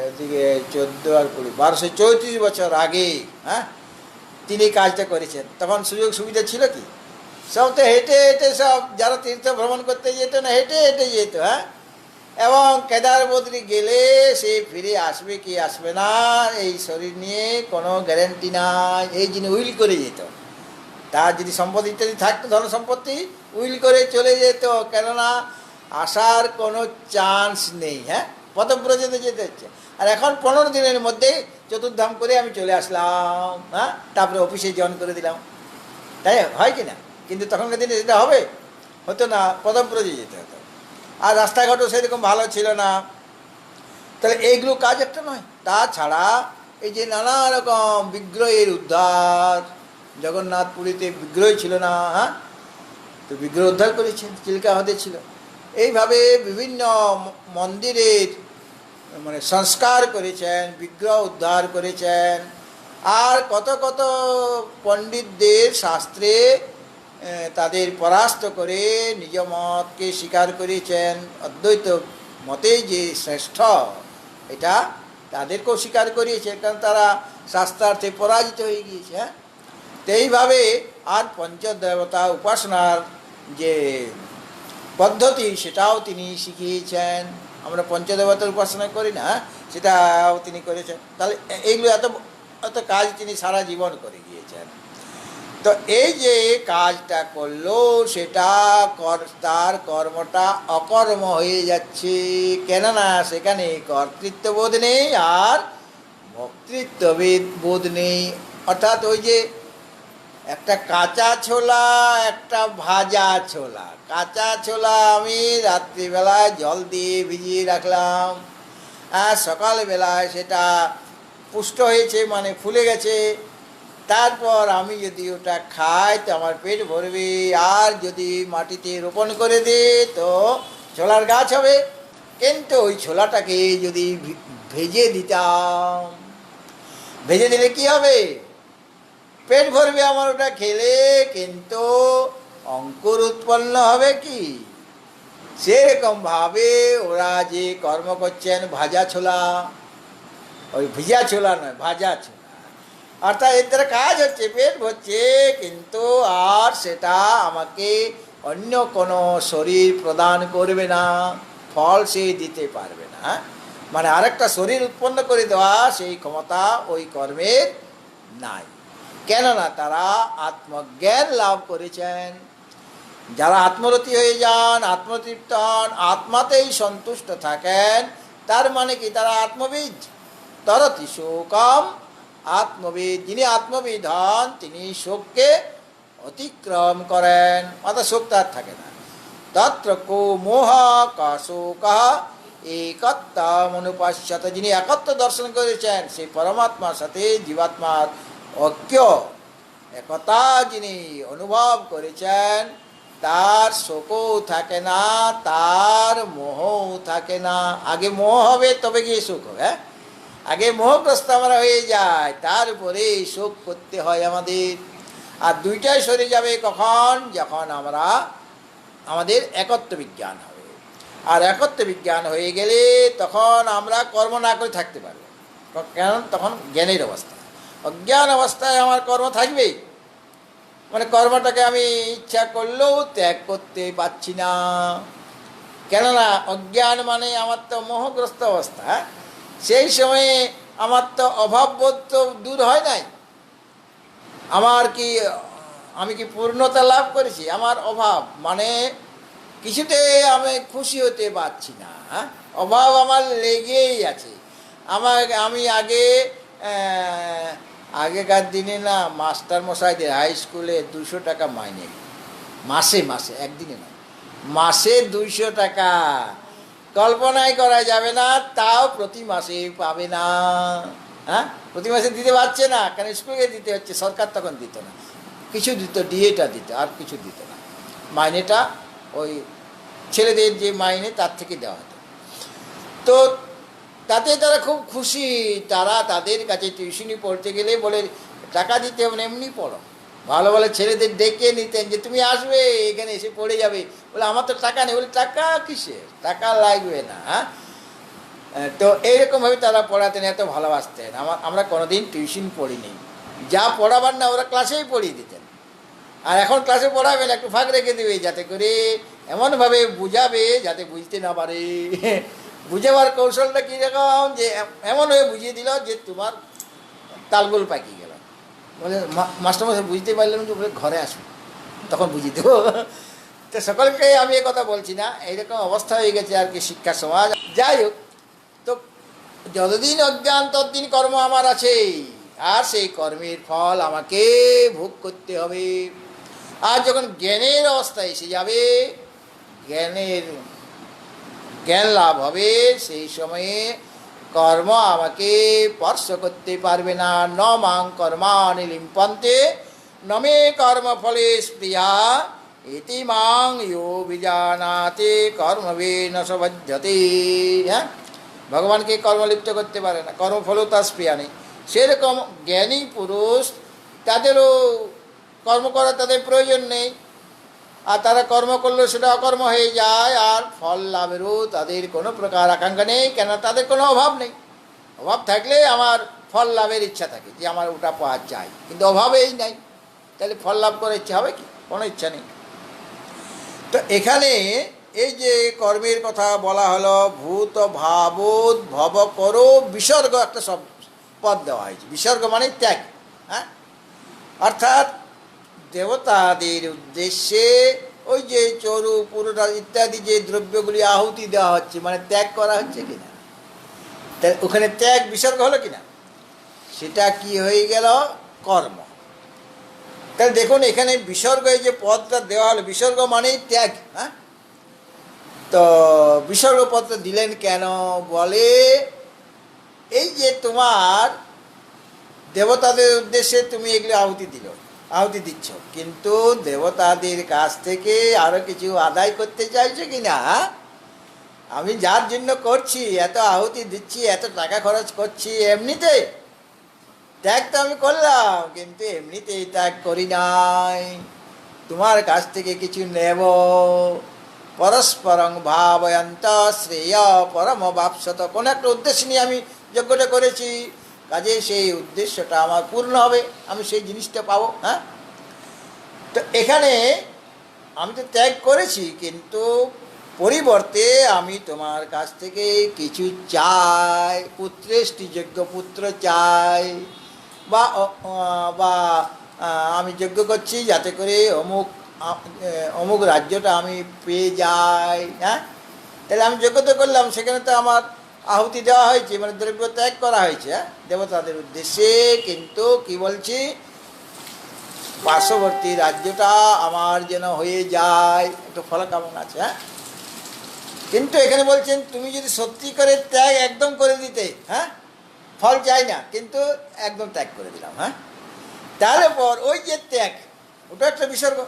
এদিকে 14 আর 20 1234 বছর আগে, হ্যাঁ, তিনি কাজটা করেছেন। তখন সুযোগ সুবিধা ছিল কি? সব তো হেঁটে হেঁটে, সব যারা তীর্থ ভ্রমণ করতে যেত না, হেঁটে হেঁটে যেত। হ্যাঁ, এবং কেদার বদ্রী গেলে সে ফিরে আসবে কি আসবে না এই শরীর নিয়ে কোনো গ্যারেন্টি নাই। এই যিনি উইল করে যেত, তার যদি সম্পত্তি ইত্যাদি থাকতো, ধন সম্পত্তি, উইল করে চলে যেত, কেননা আসার কোনো চান্স নেই। হ্যাঁ, পদব্রজে যেতে হচ্ছে। আর এখন 15 দিনের মধ্যে চতুর্ধাম করে আমি চলে আসলাম। হ্যাঁ, তারপরে অফিসে জয়েন করে দিলাম, তাই হয় কি না? কিন্তু তখনকার দিনে যেটা হতো না, পদব্রজে যেতে হতো। আর রাস্তাঘাটও সেরকম ভালো ছিল না। তাহলে এইগুলো কাজ একটা নয়। তাছাড়া এই যে নানা রকম বিগ্রহের উদ্ধার, জগন্নাথ পুরীতে বিগ্রহ ছিল না, হ্যাঁ, তো বিগ্রহ উদ্ধার করেছেন, চিল্কা হ্রদে ছিল। এইভাবে বিভিন্ন মন্দিরের মানে সংস্কার করেছেন, বিগ্রহ উদ্ধার করেছেন। আর কত কত পণ্ডিতদের শাস্ত্রে তাদের পরাস্ত করে নিজ মতকে স্বীকার করেছেন। অদ্বৈত মতে যে শ্রেষ্ঠ, এটা তাদেরকেও স্বীকার করিয়েছে, কারণ তারা শাস্ত্রার্থে পরাজিত হয়ে গিয়েছে। হ্যাঁ, তো এইভাবে আর পঞ্চদেবতা উপাসনার যে পদ্ধতি, সেটাও তিনি শিখিয়েছেন। আমরা পঞ্চদেবতার উপাসনা করি না, সেটাও তিনি করেছেন। তাহলে এইগুলো এত এত কাজ তিনি সারা জীবন করে গিয়েছেন। তো এই যে কাজটা করলো, সেটা তার কর্মটা অকর্ম হয়ে যাচ্ছে, কেননা সেখানে কর্তৃত্ববোধ নেই আর ভক্তৃত্ববোধ নেই। অর্থাৎ ওই যে একটা কাঁচা ছোলা, একটা ভাজা ছোলা। কাঁচা ছোলা আমি রাত্রিবেলায় জল দিয়ে ভিজিয়ে রাখলাম, আর সকালবেলায় সেটা পুষ্ট হয়েছে, মানে ফুলে গেছে। তারপর আমি যদি ওটা খাই তো আমার পেট ভরবে, আর যদি মাটিতে রোপণ করে দিই তো ছোলার গাছ হবে। কিন্তু ওই ছোলাটাকে যদি ভেজে দিতাম, ভেজে দিলে কি হবে? পেট ভরবে আমার ওটা খেলে, কিন্তু অঙ্কুর উৎপন্ন হবে কি? সেরকমভাবে ওরা যে কর্ম করছেন ভাজা ছোলা, ওই ভিজা ছোলা নয়, ভাজা ছোলা, অর্থাৎ এর দ্বারা কাজ হচ্ছে, পেট ভরছে, কিন্তু আর সেটা আমাকে অন্য কোনো শরীর প্রদান করবে না, ফল সে দিতে পারবে না। মানে আরেকটা শরীর উৎপন্ন করে দেওয়া সেই ক্ষমতা ওই কর্মের নাই। কেননা তারা আত্মজ্ঞান লাভ করেছেন। যারা আত্মরতি হয়ে যান, আত্মতৃপ্ত হন, আত্মাতেই সন্তুষ্ট থাকেন, তার মানে কি? তারা আত্মবিদ। তরতি শোকম আত্মবিদ। যিনি আত্মবিদ হন তিনি শোককে অতিক্রম করেন, অর্থাৎ শোক তার থাকে না। তত্র কো মোহ কা শোক একত্বম অনুপাস্যত। যিনি একত্ব দর্শন করেছেন, সেই পরমাত্মার সাথে জীবাত্মার ঐক্য, একতা যিনি অনুভব করেছেন, তার শোকও থাকে না, তার মোহও থাকে না। আগে মোহ হবে তবে গিয়ে সুখ হবে। আগে মোহগ্রস্ত আমরা হয়ে যায়, তারপরে শোক করতে হয় আমাদের। আর দুইটাই সরে যাবে কখন? যখন আমরা আমাদের একত্ব বিজ্ঞান হবে। আর একত্ব বিজ্ঞান হয়ে গেলে তখন আমরা কর্ম না করে থাকতে পারবো। কেন? তখন জ্ঞানের অবস্থা। অজ্ঞান অবস্থায় আমার কর্ম থাকবেই, মানে কর্মটাকে আমি ইচ্ছা করলেও ত্যাগ করতে পারছি না। কেননা অজ্ঞান মানে আমার তো মোহগ্রস্ত অবস্থা। সেই সময়ে আমার তো অভাববোধ তো দূর হয় নাই। আমার কি, আমি কি পূর্ণতা লাভ করেছি? আমার অভাব, মানে কিছুতে আমি খুশি হতে পারছি না। অভাব আমার লেগেই আছে। আমি আগেকার দিনে না, মাস্টার মশাইদের হাই স্কুলে 200 টাকা মাইনে, মাসে, একদিনে না, মাসে 200 টাকা। কল্পনাই করা যাবে না, তাও প্রতি মাসে পাবে না। প্রতি মাসে দিতে পারছে না, কারণ স্কুলে দিতে হচ্ছে। সরকার তখন দিত না, কিছু দিত, ডিএটা দিত, আর কিছু দিত না। মাইনেটা ওই ছেলেদের যে মাইনে তার থেকে দেওয়া হতো। তো তাতে তারা খুব খুশি। তারা তাদের কাছে টিউশনি পড়তে গেলে বলে টাকা দিতে হবে না, এমনি পড়ো। ভালো ভালো ছেলেদের ডেকে নিতেন যে তুমি আসবে, এখানে এসে পড়ে যাবে। বলে আমার তো টাকা নেই। বলে টাকা কিসের? টাকা লাগবে না। তো এইরকমভাবে তারা পড়াতেন, এত ভালোবাসতেন। আমরা কোনোদিন টিউশন পড়িনি। যা পড়াবার না ওরা ক্লাসেই পড়িয়ে দিতেন। আর এখন ক্লাসে পড়াবেন, একটু ফাঁক রেখে দেবে, যাতে করে এমনভাবে বুঝাবে যাতে বুঝতে না পারে। বুঝাবার কৌশলটা কীরকম? যে এমনভাবে বুঝিয়ে দিল যে তোমার তালগোল পাকিয়ে গেল। বলে মাস্টারমশাই বুঝতে পারলাম যে, বলে ঘরে আসুন, তখন বুঝিয়ে দেবো। তো সকলকে আমি এ কথা বলছি না, এইরকম অবস্থা হয়ে গেছে আর কি শিক্ষা সমাজ। যাই হোক, তো যতদিন অজ্ঞান ততদিন কর্ম আমার আছে, আর সেই কর্মের ফল আমাকে ভোগ করতে হবে। আর যখন জ্ঞানের অবস্থা এসে যাবে, জ্ঞান লাভ হবে, সেই সময়ে কর্ম আমাকে স্পর্শ করতে পারবে না। ন মাং কর্মাণি লিম্পন্তে ন মে কর্মফলে স্পৃহা ইতি মাং ইয়ো বিজানাতে কর্মবে ন স বধ্যতে। ভগবানকে কর্মলিপ্ত করতে পারে না, কর্মফলও তার স্পৃহা নেই। সেরকম জ্ঞানী পুরুষ, তাদেরও কর্ম করার তাদের প্রয়োজন নেই। আর তারা কর্ম করলেও সেটা অকর্ম হয়ে যায়, আর ফল লাভেরও তাদের কোনো প্রকার আকাঙ্ক্ষা নেই। কেন? তাদের কোনো অভাব নেই। অভাব থাকলে আমার ফল লাভের ইচ্ছা থাকে, যে আমার ওটা পাওয়া যায়, কিন্তু অভাবেই নাই। তাহলে ফল লাভ করার ইচ্ছা হবে কি? কোনো ইচ্ছা নেই। তো এখানে এই যে কর্মের কথা বলা হলো, ভূত ভাবোধ ভব করো বিসর্গ, একটা সব পদ দেওয়া হয়েছে। বিসর্গ মানে ত্যাগ। অর্থাৎ দেবতাদের উদ্দেশ্যে ওই যে চরু পুরোটা ইত্যাদি যে দ্রব্যগুলি আহুতি দেওয়া হচ্ছে, মানে ত্যাগ করা হচ্ছে কিনা, ওখানে ত্যাগ বিসর্গ হলো কিনা, সেটা কি হয়ে গেল? কর্ম। তাহলে দেখুন এখানে বিসর্গ, এই যে পদটা দেওয়া হলো, বিসর্গ মানেই ত্যাগ। হ্যাঁ, তো বিসর্গ পদটা দিলেন কেন? বলে এই যে তোমার দেবতাদের উদ্দেশ্যে তুমি এগুলো আহুতি দিচ্ছ, কিন্তু দেবতাদের কাছ থেকে আরো কিছু আদায় করতে চাইছো কি না? আমি যার জন্য করছি, এত আহুতি দিচ্ছি, এত টাকা খরচ করছি, এমনিতে ত্যাগ তো আমি করলাম, কিন্তু এমনিতেই ত্যাগ করি নাই, তোমার কাছ থেকে কিছু নেব। পরস্পরং ভাবয়ন্ত শ্রেয় পরম বাপসত, কোনো একটা উদ্দেশ্য নিয়ে আমি যজ্ঞটা করেছি, কাজে সেই উদ্দেশ্যটা আমার পূর্ণ হবে, আমি সেই জিনিসটা পাবো। হ্যাঁ, তো এখানে আমি তো ত্যাগ করেছি, কিন্তু পরিবর্তে আমি তোমার কাছ থেকে কিছু চাই, পুত্রেষ্টি যজ্ঞ, পুত্র চাই, বা বা আমি যজ্ঞ করছি যাতে করে অমুক রাজ্যটা আমি পেয়ে যাই। হ্যাঁ, তাহলে আমি যজ্ঞ তো করলাম, সেখানে তো আমার আহুতি দেওয়া হয়েছে, মানে দ্রব্য ত্যাগ করা হয়েছে। হ্যাঁ, দেবতাদের উদ্দেশ্যে, কিন্তু কি বলছি, পার্শ্ববর্তী রাজ্যটা আমার যেন হয়ে যায়, একটু ফল কামনা আছে। হ্যাঁ, কিন্তু এখানে বলছেন তুমি যদি সত্যি করে ত্যাগ একদম করে দিতে, হ্যাঁ, ফল চাই না, কিন্তু একদম ত্যাগ করে দিলাম। হ্যাঁ, তাহলে পর ওই যে ত্যাগ, ওটা একটা বিসর্গ,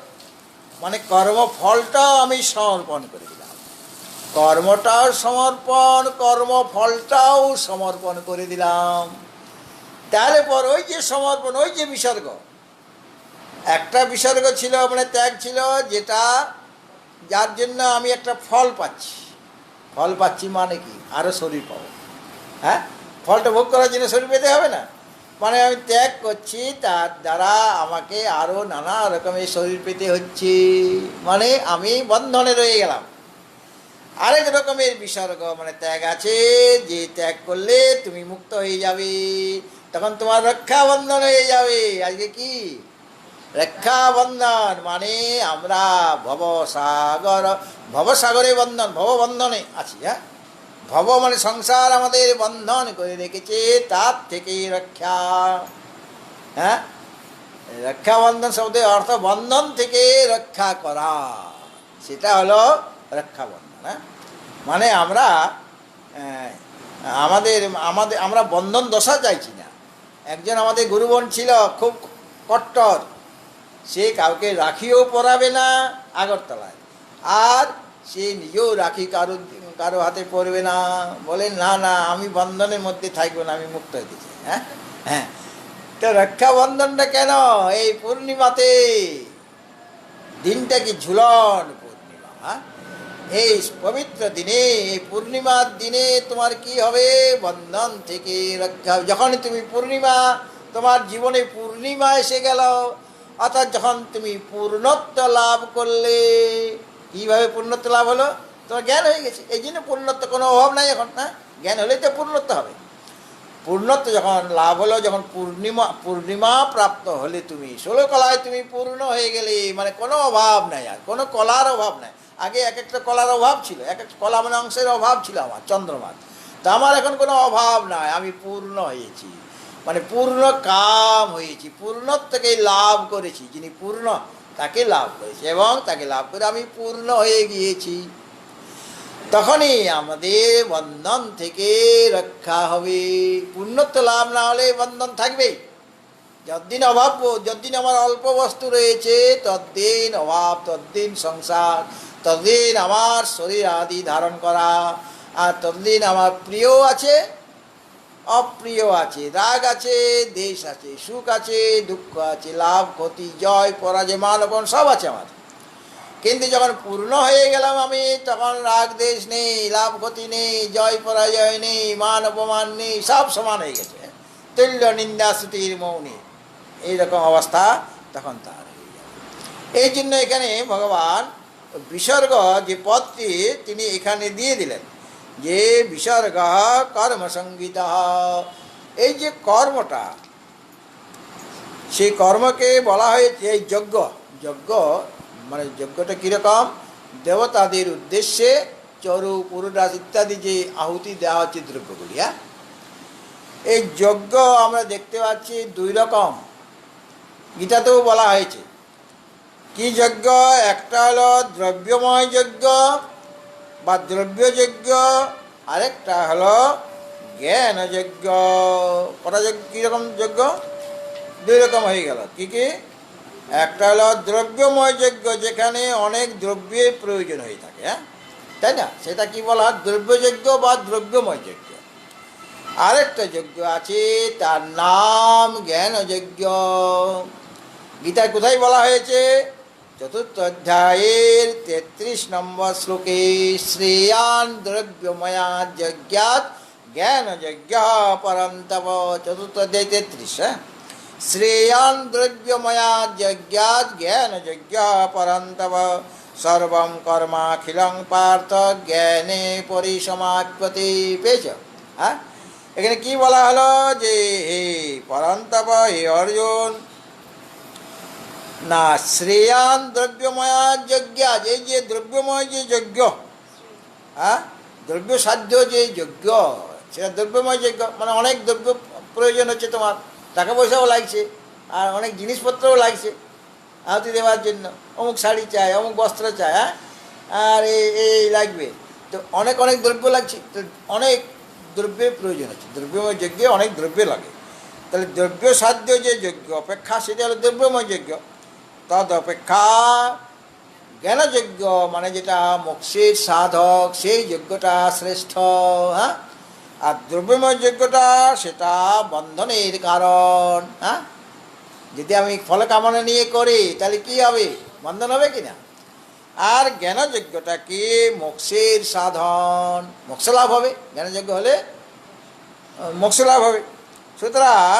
মানে কর্মফলটাও আমি সমর্পণ করে দিলাম, কর্মটাও সমর্পণ, কর্মফলটাও সমর্পণ করে দিলাম। তাহলে পর ওই যে সমর্পণ, ওই যে বিসর্গ, একটা বিসর্গ ছিল, মানে ত্যাগ ছিল, যেটা যার জন্য আমি একটা ফল পাচ্ছি। ফল পাচ্ছি মানে কি? আরও শরীর পাবো। হ্যাঁ, ফলটা ভোগ করার জন্য শরীর পেতে হবে না, মানে আমি ত্যাগ করছি, তার দ্বারা আমাকে আরও নানা রকমের শরীর পেতে হচ্ছে, মানে আমি বন্ধনে রয়ে গেলাম। আরেক রকমের বিসর্গ, মানে ত্যাগ আছে, যে ত্যাগ করলে তুমি মুক্ত হয়ে যাবে, তখন তোমার রক্ষাবন্ধন হয়ে যাবে। আজকে কি রক্ষাবন্ধন, মানে আমরা ভবসাগরে বন্ধন, ভববন্ধনে আছি। হ্যাঁ, ভব মানে সংসার আমাদের বন্ধন করে রেখেছে, তার থেকে রক্ষা। হ্যাঁ, রক্ষাবন্ধন শব্দের অর্থ বন্ধন থেকে রক্ষা করা, সেটা হলো রক্ষাবন্ধন। হ্যাঁ, মানে আমরা আমাদের আমাদের আমরা বন্ধন দশা চাইছি না। একজন আমাদের গুরুবন ছিল, খুব কট্টর, সে কাউকে রাখিও পরাবে না আগরতলায়, আর সে নিজেও রাখি কারো হাতে পরবে না, বলে না না আমি বন্ধনের মধ্যে থাকবো না, আমি মুক্ত হতে চাই। হ্যাঁ, হ্যাঁ, তো রক্ষাবন্ধনটা কেন? এই পূর্ণিমাতে, দিনটা কি ঝুলন পূর্ণিমা। হ্যাঁ, এই পবিত্র দিনে, এই পূর্ণিমার দিনে তোমার কি হবে? বন্ধন থেকে রক্ষা। যখন তুমি পূর্ণিমা, তোমার জীবনে পূর্ণিমা এসে গেল, অর্থাৎ যখন তুমি পূর্ণত্ব লাভ করলে। কীভাবে পূর্ণত্ব লাভ হলো? তোমার জ্ঞান হয়ে গেছে, এই জন্য পূর্ণত্ব কোনো অভাব নাই এখন। না, জ্ঞান হলেই তো পূর্ণত্ব হবে। পূর্ণত্ব যখন লাভ হলো, যখন পূর্ণিমা প্রাপ্ত হলে তুমি 16 কলায় তুমি পূর্ণ হয়ে গেলে, মানে কোনো অভাব নাই, আর কোনো কলার অভাব নাই। আগে এক একটা কলার অভাব ছিল, এক একটা কলা মানে অংশের অভাব ছিল আমার, চন্দ্রমার। তা আমার এখন কোনো অভাব নাই, আমি পূর্ণ হয়েছি, মানে পূর্ণ কাম হয়েছি, পূর্ণত্বকে লাভ করেছি। যিনি পূর্ণ, তাকে লাভ করেছি, এবং তাকে লাভ করে আমি পূর্ণ হয়ে গিয়েছি। তখনই আমাদের বন্ধন থেকে রক্ষা হবে। পূর্ণত্ব লাভ না হলে বন্ধন থাকবেই। যতদিন অভাব, যতদিন আমার অল্প বস্তু রয়েছে, ততদিন অভাব, ততদিন সংসার, ততদিন আমার শরীর আদি ধারণ করা, আর ততদিন আমার প্রিয় আছে, অপ্রিয় আছে, রাগ আছে, দেশ আছে, সুখ আছে, দুঃখ আছে, লাভ ক্ষতি, জয় পরাজয়, মান অপমান সব আছে আমার। কিন্তু যখন পূর্ণ হয়ে গেলাম আমি, তখন রাগ দেশ নেই, লাভ ক্ষতি নেই, জয় পরাজয় নেই, মান অপমান নেই, সব সমান হয়ে গেছে। তুল্য নিন্দা শ্রুতির মৌনী, এইরকম অবস্থা তখন তার হয়ে যাবে। এই জন্য এখানে ভগবান বিসর্গ যে পদটি তিনি এখানে দিয়ে দিলেন, যে বিসর্গ কর্মসংগীত, এই যে কর্মটা, সেই কর্মকে বলা হয়েছে এই যজ্ঞ। যজ্ঞ মানে যজ্ঞটা কীরকম? দেবতাদের উদ্দেশ্যে চরু পুরুডাস ইত্যাদি যে আহুতি দেওয়া হচ্ছে দ্রব্যগুলি। হ্যাঁ, এই যজ্ঞ আমরা দেখতে পাচ্ছি দুই রকম। গীতাতেও বলা হয়েছে কি যজ্ঞ, একটা হলো দ্রব্যময় যজ্ঞ বা দ্রব্যযজ্ঞ, আরেকটা হলো জ্ঞান যজ্ঞ। কটা যজ্ঞ, কীরকম যজ্ঞ? দুই রকম হয়ে গেল। কি কি? একটা হলো দ্রব্যময় যজ্ঞ, যেখানে অনেক দ্রব্যের প্রয়োজন হয়ে থাকে, হ্যাঁ, তাই না? সেটা কি বলা হয়? দ্রব্যযজ্ঞ বা দ্রব্যময় যজ্ঞ। আরেকটা যজ্ঞ আছে, তার নাম জ্ঞান যজ্ঞ। গীতায় কোথায় বলা হয়েছে? চতুর্থ অধ্যায়ের 33 নম্বর শ্লোকে, শ্রেয়ান দ্রব্যময়া যজ্ঞাৎ জ্ঞান যজ্ঞ পরন্তপ। চতুর্থ অধ্যায় 33, হ্যাঁ, শ্রেয়ান দ্রব্যময়া যজ্ঞাৎ জ্ঞান যজ্ঞ পরন্তপ সর্বম কর্মাখিলং পার্থ জ্ঞানে পরিসমাপ্যতে। পেয়েছ? হ্যাঁ, এখানে কি বলা হলো যে হে পরন্তপ, হে অর্জুন, না শ্রেয়ান দ্রব্যময়া যজ্ঞ, এই যে দ্রব্যময় যে যজ্ঞ, হ্যাঁ, দ্রব্য সাধ্য যে যজ্ঞ, সেটা দ্রব্যময় যজ্ঞ, মানে অনেক দ্রব্য প্রয়োজন হচ্ছে, তোমার টাকা পয়সাও লাগছে আর অনেক জিনিসপত্রও লাগছে আহুতি দেওয়ার জন্য। অমুক শাড়ি চাই, অমুক বস্ত্র চাই, হ্যাঁ, আর এই লাগবে, তো অনেক অনেক দ্রব্য লাগছে, তো অনেক দ্রব্যের প্রয়োজন হচ্ছে। দ্রব্যময় যজ্ঞে অনেক দ্রব্য লাগে। তাহলে দ্রব্য সাধ্য যে যজ্ঞ অপেক্ষা, সেটা হলো দ্রব্যময় যজ্ঞ। তদ অপেক্ষা জ্ঞানযজ্ঞ, মানে যেটা মোক্ষের সাধক, সেই যজ্ঞটা শ্রেষ্ঠ, হ্যাঁ। আর দ্রব্যময় যজ্ঞটা সেটা বন্ধনের কারণ, হ্যাঁ। যদি আমি ফল কামনা নিয়ে করি তাহলে কি হবে? বন্ধন হবে কি না? আর জ্ঞানযজ্ঞটা কি? মোক্ষের সাধন, মোক্ষ লাভ হবে। জ্ঞানযজ্ঞ হলে মোক্ষ লাভ হবে। সুতরাং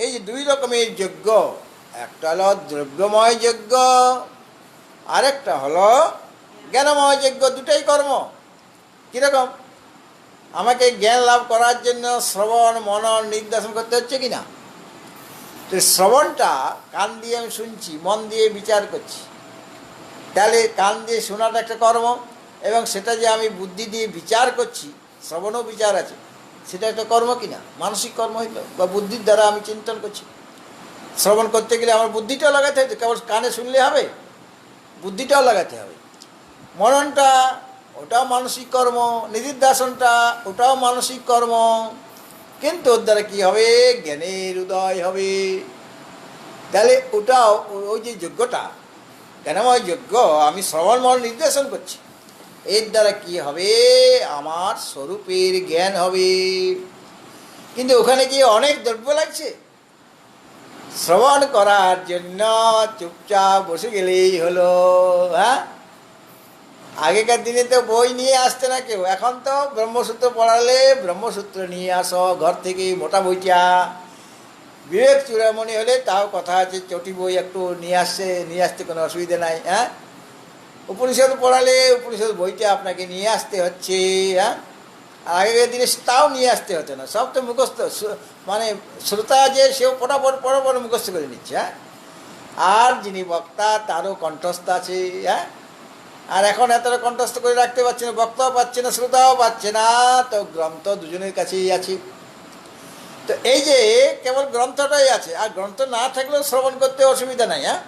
এই যে দুই রকমের যজ্ঞ, একটা হলো দ্রব্যময় যজ্ঞ, আরেকটা হলো জ্ঞানময় যজ্ঞ। দুটাই কর্ম। কীরকম? আমাকে জ্ঞান লাভ করার জন্য শ্রবণ মনন নির্দেশন করতে হচ্ছে কি না? তো শ্রবণটা কান দিয়ে আমি শুনছি, মন দিয়ে বিচার করছি, তাহলে কান দিয়ে শোনাটা একটা কর্ম, এবং সেটা যে আমি বুদ্ধি দিয়ে বিচার করছি, শ্রবণও বিচার আছে, সেটা একটা কর্ম কি না? মানসিক কর্ম হইল, বা বুদ্ধির দ্বারা আমি চিন্তন করছি। শ্রবণ করতে গেলে আমার বুদ্ধিটাও লাগাতে হবে, কেবল কানে শুনলে হবে, বুদ্ধিটাও লাগাতে হবে। মননটা ওটাও মানসিক কর্ম, নিদিধ্যাসনটা ওটাও মানসিক কর্ম, কিন্তু ওর দ্বারা কী হবে? জ্ঞানের উদয় হবে। তাহলে ওটাও, ওই যে যজ্ঞটা জ্ঞানময় যজ্ঞ, আমি শ্রবণ মনন নির্দেশন করছি, এর দ্বারা কি হবে? আমার স্বরূপের জ্ঞান হবে। কিন্তু ওখানে গিয়ে অনেক দ্রব্য লাগছে, শ্রবণ করার জন্য চুপচাপ বসে গেলেই হলো, হ্যাঁ। আগেকার দিনে তো বই নিয়ে আসতে না কেউ, এখন তো ব্রহ্মসূত্র পড়ালে ব্রহ্মসূত্র নিয়ে আসো ঘর থেকে, মোটা বইটা। বিবেক চূড়ামণি হলে তাও কথা আছে, চটি বই একটু নিয়ে আসতে কোনো অসুবিধা নাই, হ্যাঁ। উপনিষদ পড়ালে উপনিষদ বইটা আপনাকে নিয়ে আসতে হচ্ছে, হ্যাঁ। আর আগেকার দিনে তাও নিয়ে আসতে হতো না, সব তো মুখস্থ, মানে শ্রোতা যে সেও পড়াপড় মুখস্থ করে নিচ্ছে, হ্যাঁ। আর যিনি বক্তা তারও কণ্ঠস্থ আছে, হ্যাঁ। আর এখন এতটা কণ্ঠস্থ করে রাখতে পারছে না, বক্তাও পাচ্ছে না, শ্রোতাও পাচ্ছে না, তো গ্রন্থ দুজনের কাছেই আছে। তো এই যে কেবল গ্রন্থটাই আছে, আর গ্রন্থ না থাকলেও শ্রবণ করতে অসুবিধা নাই, হ্যাঁ।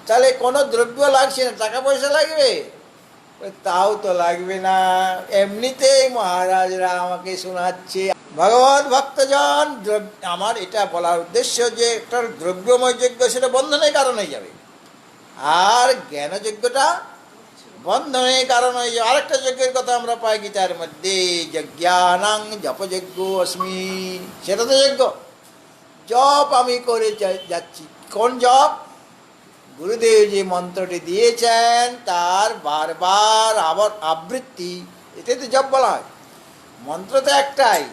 তাহলে কোনো দ্রব্য লাগছে না, টাকা পয়সা লাগবে? তাও তো লাগবে না, এমনিতেই মহারাজরা আমাকে শোনাচ্ছে। ভগবত ভক্তজন, আমার এটা বলার উদ্দেশ্য যে একটা দ্রব্যময় যজ্ঞ সেটা বন্ধনের কারণ হয়ে যাবে, আর জ্ঞানযজ্ঞটা বন্ধনের কারণ হয়ে যাবে। আরেকটা যজ্ঞের কথা আমরা পাই গীতার মধ্যে, যজ্ঞানাং জপযজ্ঞ অস্মি। সেটা তো যজ্ঞ, জপ আমি করে যাচ্ছি। কোন জপ? গুরুদেব যে মন্ত্রটি দিয়েছেন তার বারবার আবৃত্তি, এটাই তো জপ বলা হয়। মন্ত্র তো একটাই,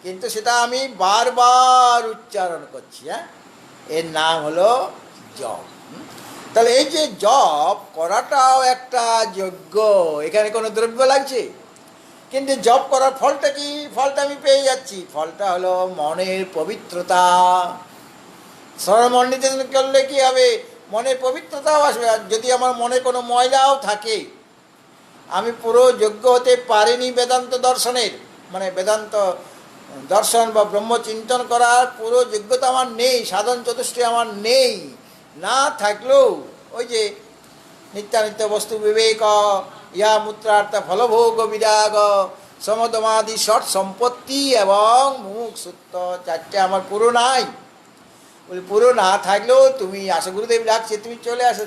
কিন্তু সেটা আমি বারবার উচ্চারণ করছি, হ্যাঁ, এর নাম হলো জপ। তাহলে এই যে জপ করাটাও একটা যজ্ঞ, এখানে কোনো দ্রব্য লাগছে, কিন্তু জপ করার ফলটা কি? ফলটা আমি পেয়ে যাচ্ছি, ফলটা হলো মনের পবিত্রতা। শ্রবণ নির্দেশন করলে কি হবে? মনের পবিত্রতাও আসবে। আর যদি আমার মনে কোনো ময়লাও থাকে, আমি পুরো যোগ্য হতে পারিনি বেদান্ত দর্শনের, মানে বেদান্ত দর্শন বা ব্রহ্মচিন্তন করার পুরো যোগ্যতা আমার নেই, সাধন চতুষ্টয় আমার নেই, না থাকলেও ওই যে নিত্যানিত্য বস্তু বিবেক, ইয়া মূত্রার্থ ফলভোগ বিরাগ, সমদমাদি ষট সম্পত্তি এবং মুমুক্ষুত্ব, চারটে আমার পুরো নাই। বলে পুরো না থাকলেও তুমি আসো, গুরুদেব ডাকছে, তুমি চলে আসো।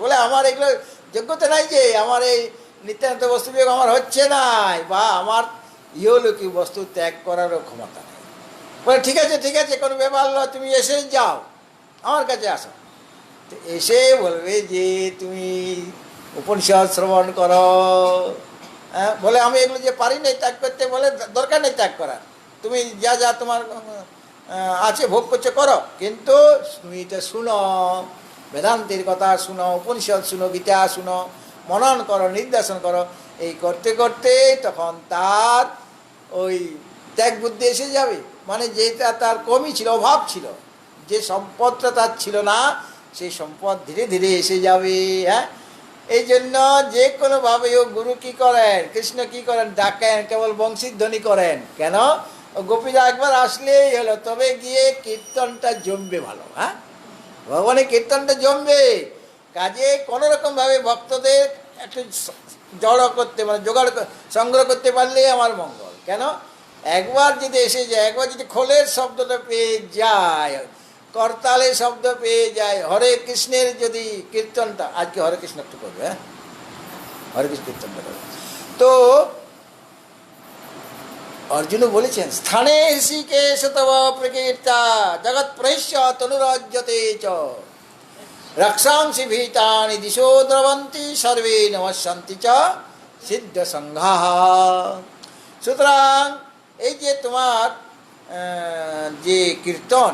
বলে আমার এগুলো যোগ্যতা নাই, যে আমার এই নিত্যানিত্য বস্তু বিবেক আমার হচ্ছে নাই, বা আমার ইহলৌকিক বস্তু ত্যাগ করারও ক্ষমতা নেই। বলে ঠিক আছে, কোনো ব্যাপার নয়, তুমি এসে যাও, আমার কাছে আসো। তো এসে বলবে যে তুমি উপনিষদ শ্রবণ করো। হ্যাঁ, বলে আমি এগুলো যে পারি নাই ত্যাগ করতে, বলে দরকার নেই ত্যাগ করার, তুমি যা তোমার আছে ভোগ করছে করো, কিন্তু তুমি এটা শুনো, বেদান্তের কথা শুনো, উপনিষদ শুনো, গীতা শুনো, মনন করো, নির্দেশন করো। এই করতে করতে তখন তার ওই ত্যাগ বুদ্ধি এসে যাবে। মানে যেটা তার কমই ছিল, অভাব ছিল, যে সম্পদটা তার ছিল না, সেই সম্পদ ধীরে ধীরে এসে যাবে। হ্যাঁ, এই জন্য যে কোনোভাবে ও গুরু কি করেন, কৃষ্ণ কি করেন, ডাকেন, কেবল বংশীধ্বনি করেন। কেন? গোপীরা একবার আসলেই হলো, তবে গিয়ে কীর্তনটা জমবে ভালো। হ্যাঁ, ভগবানের কীর্তনটা জমবে। কাজে কোনোরকমভাবে ভক্তদের একটু জড়ো করতে, মানে জোগাড় সংগ্রহ করতে পারলেই আমার মঙ্গল। কেন? একবার যদি এসে যায়, একবার যদি খোলের শব্দটা পেয়ে যায়, করতালের শব্দ পেয়ে যায়, হরে কৃষ্ণের যদি কীর্তনটা, আজকে হরে কৃষ্ণ একটু করবে, হ্যাঁ, হরে কৃষ্ণ কীর্তনটা করবে। তো অর্জুন বলেছেন, স্থানে ঋষিকেশ তব প্রকীর্তা জগৎ প্রহিষ্য তনুরাজ্যতে চ রক্ষাংসি ভীতানি দিশো দ্রবন্তি সর্বে নমস্যন্তি চ সিদ্ধ সংঘা। সুতরাং এই যে তোমার যে কীর্তন,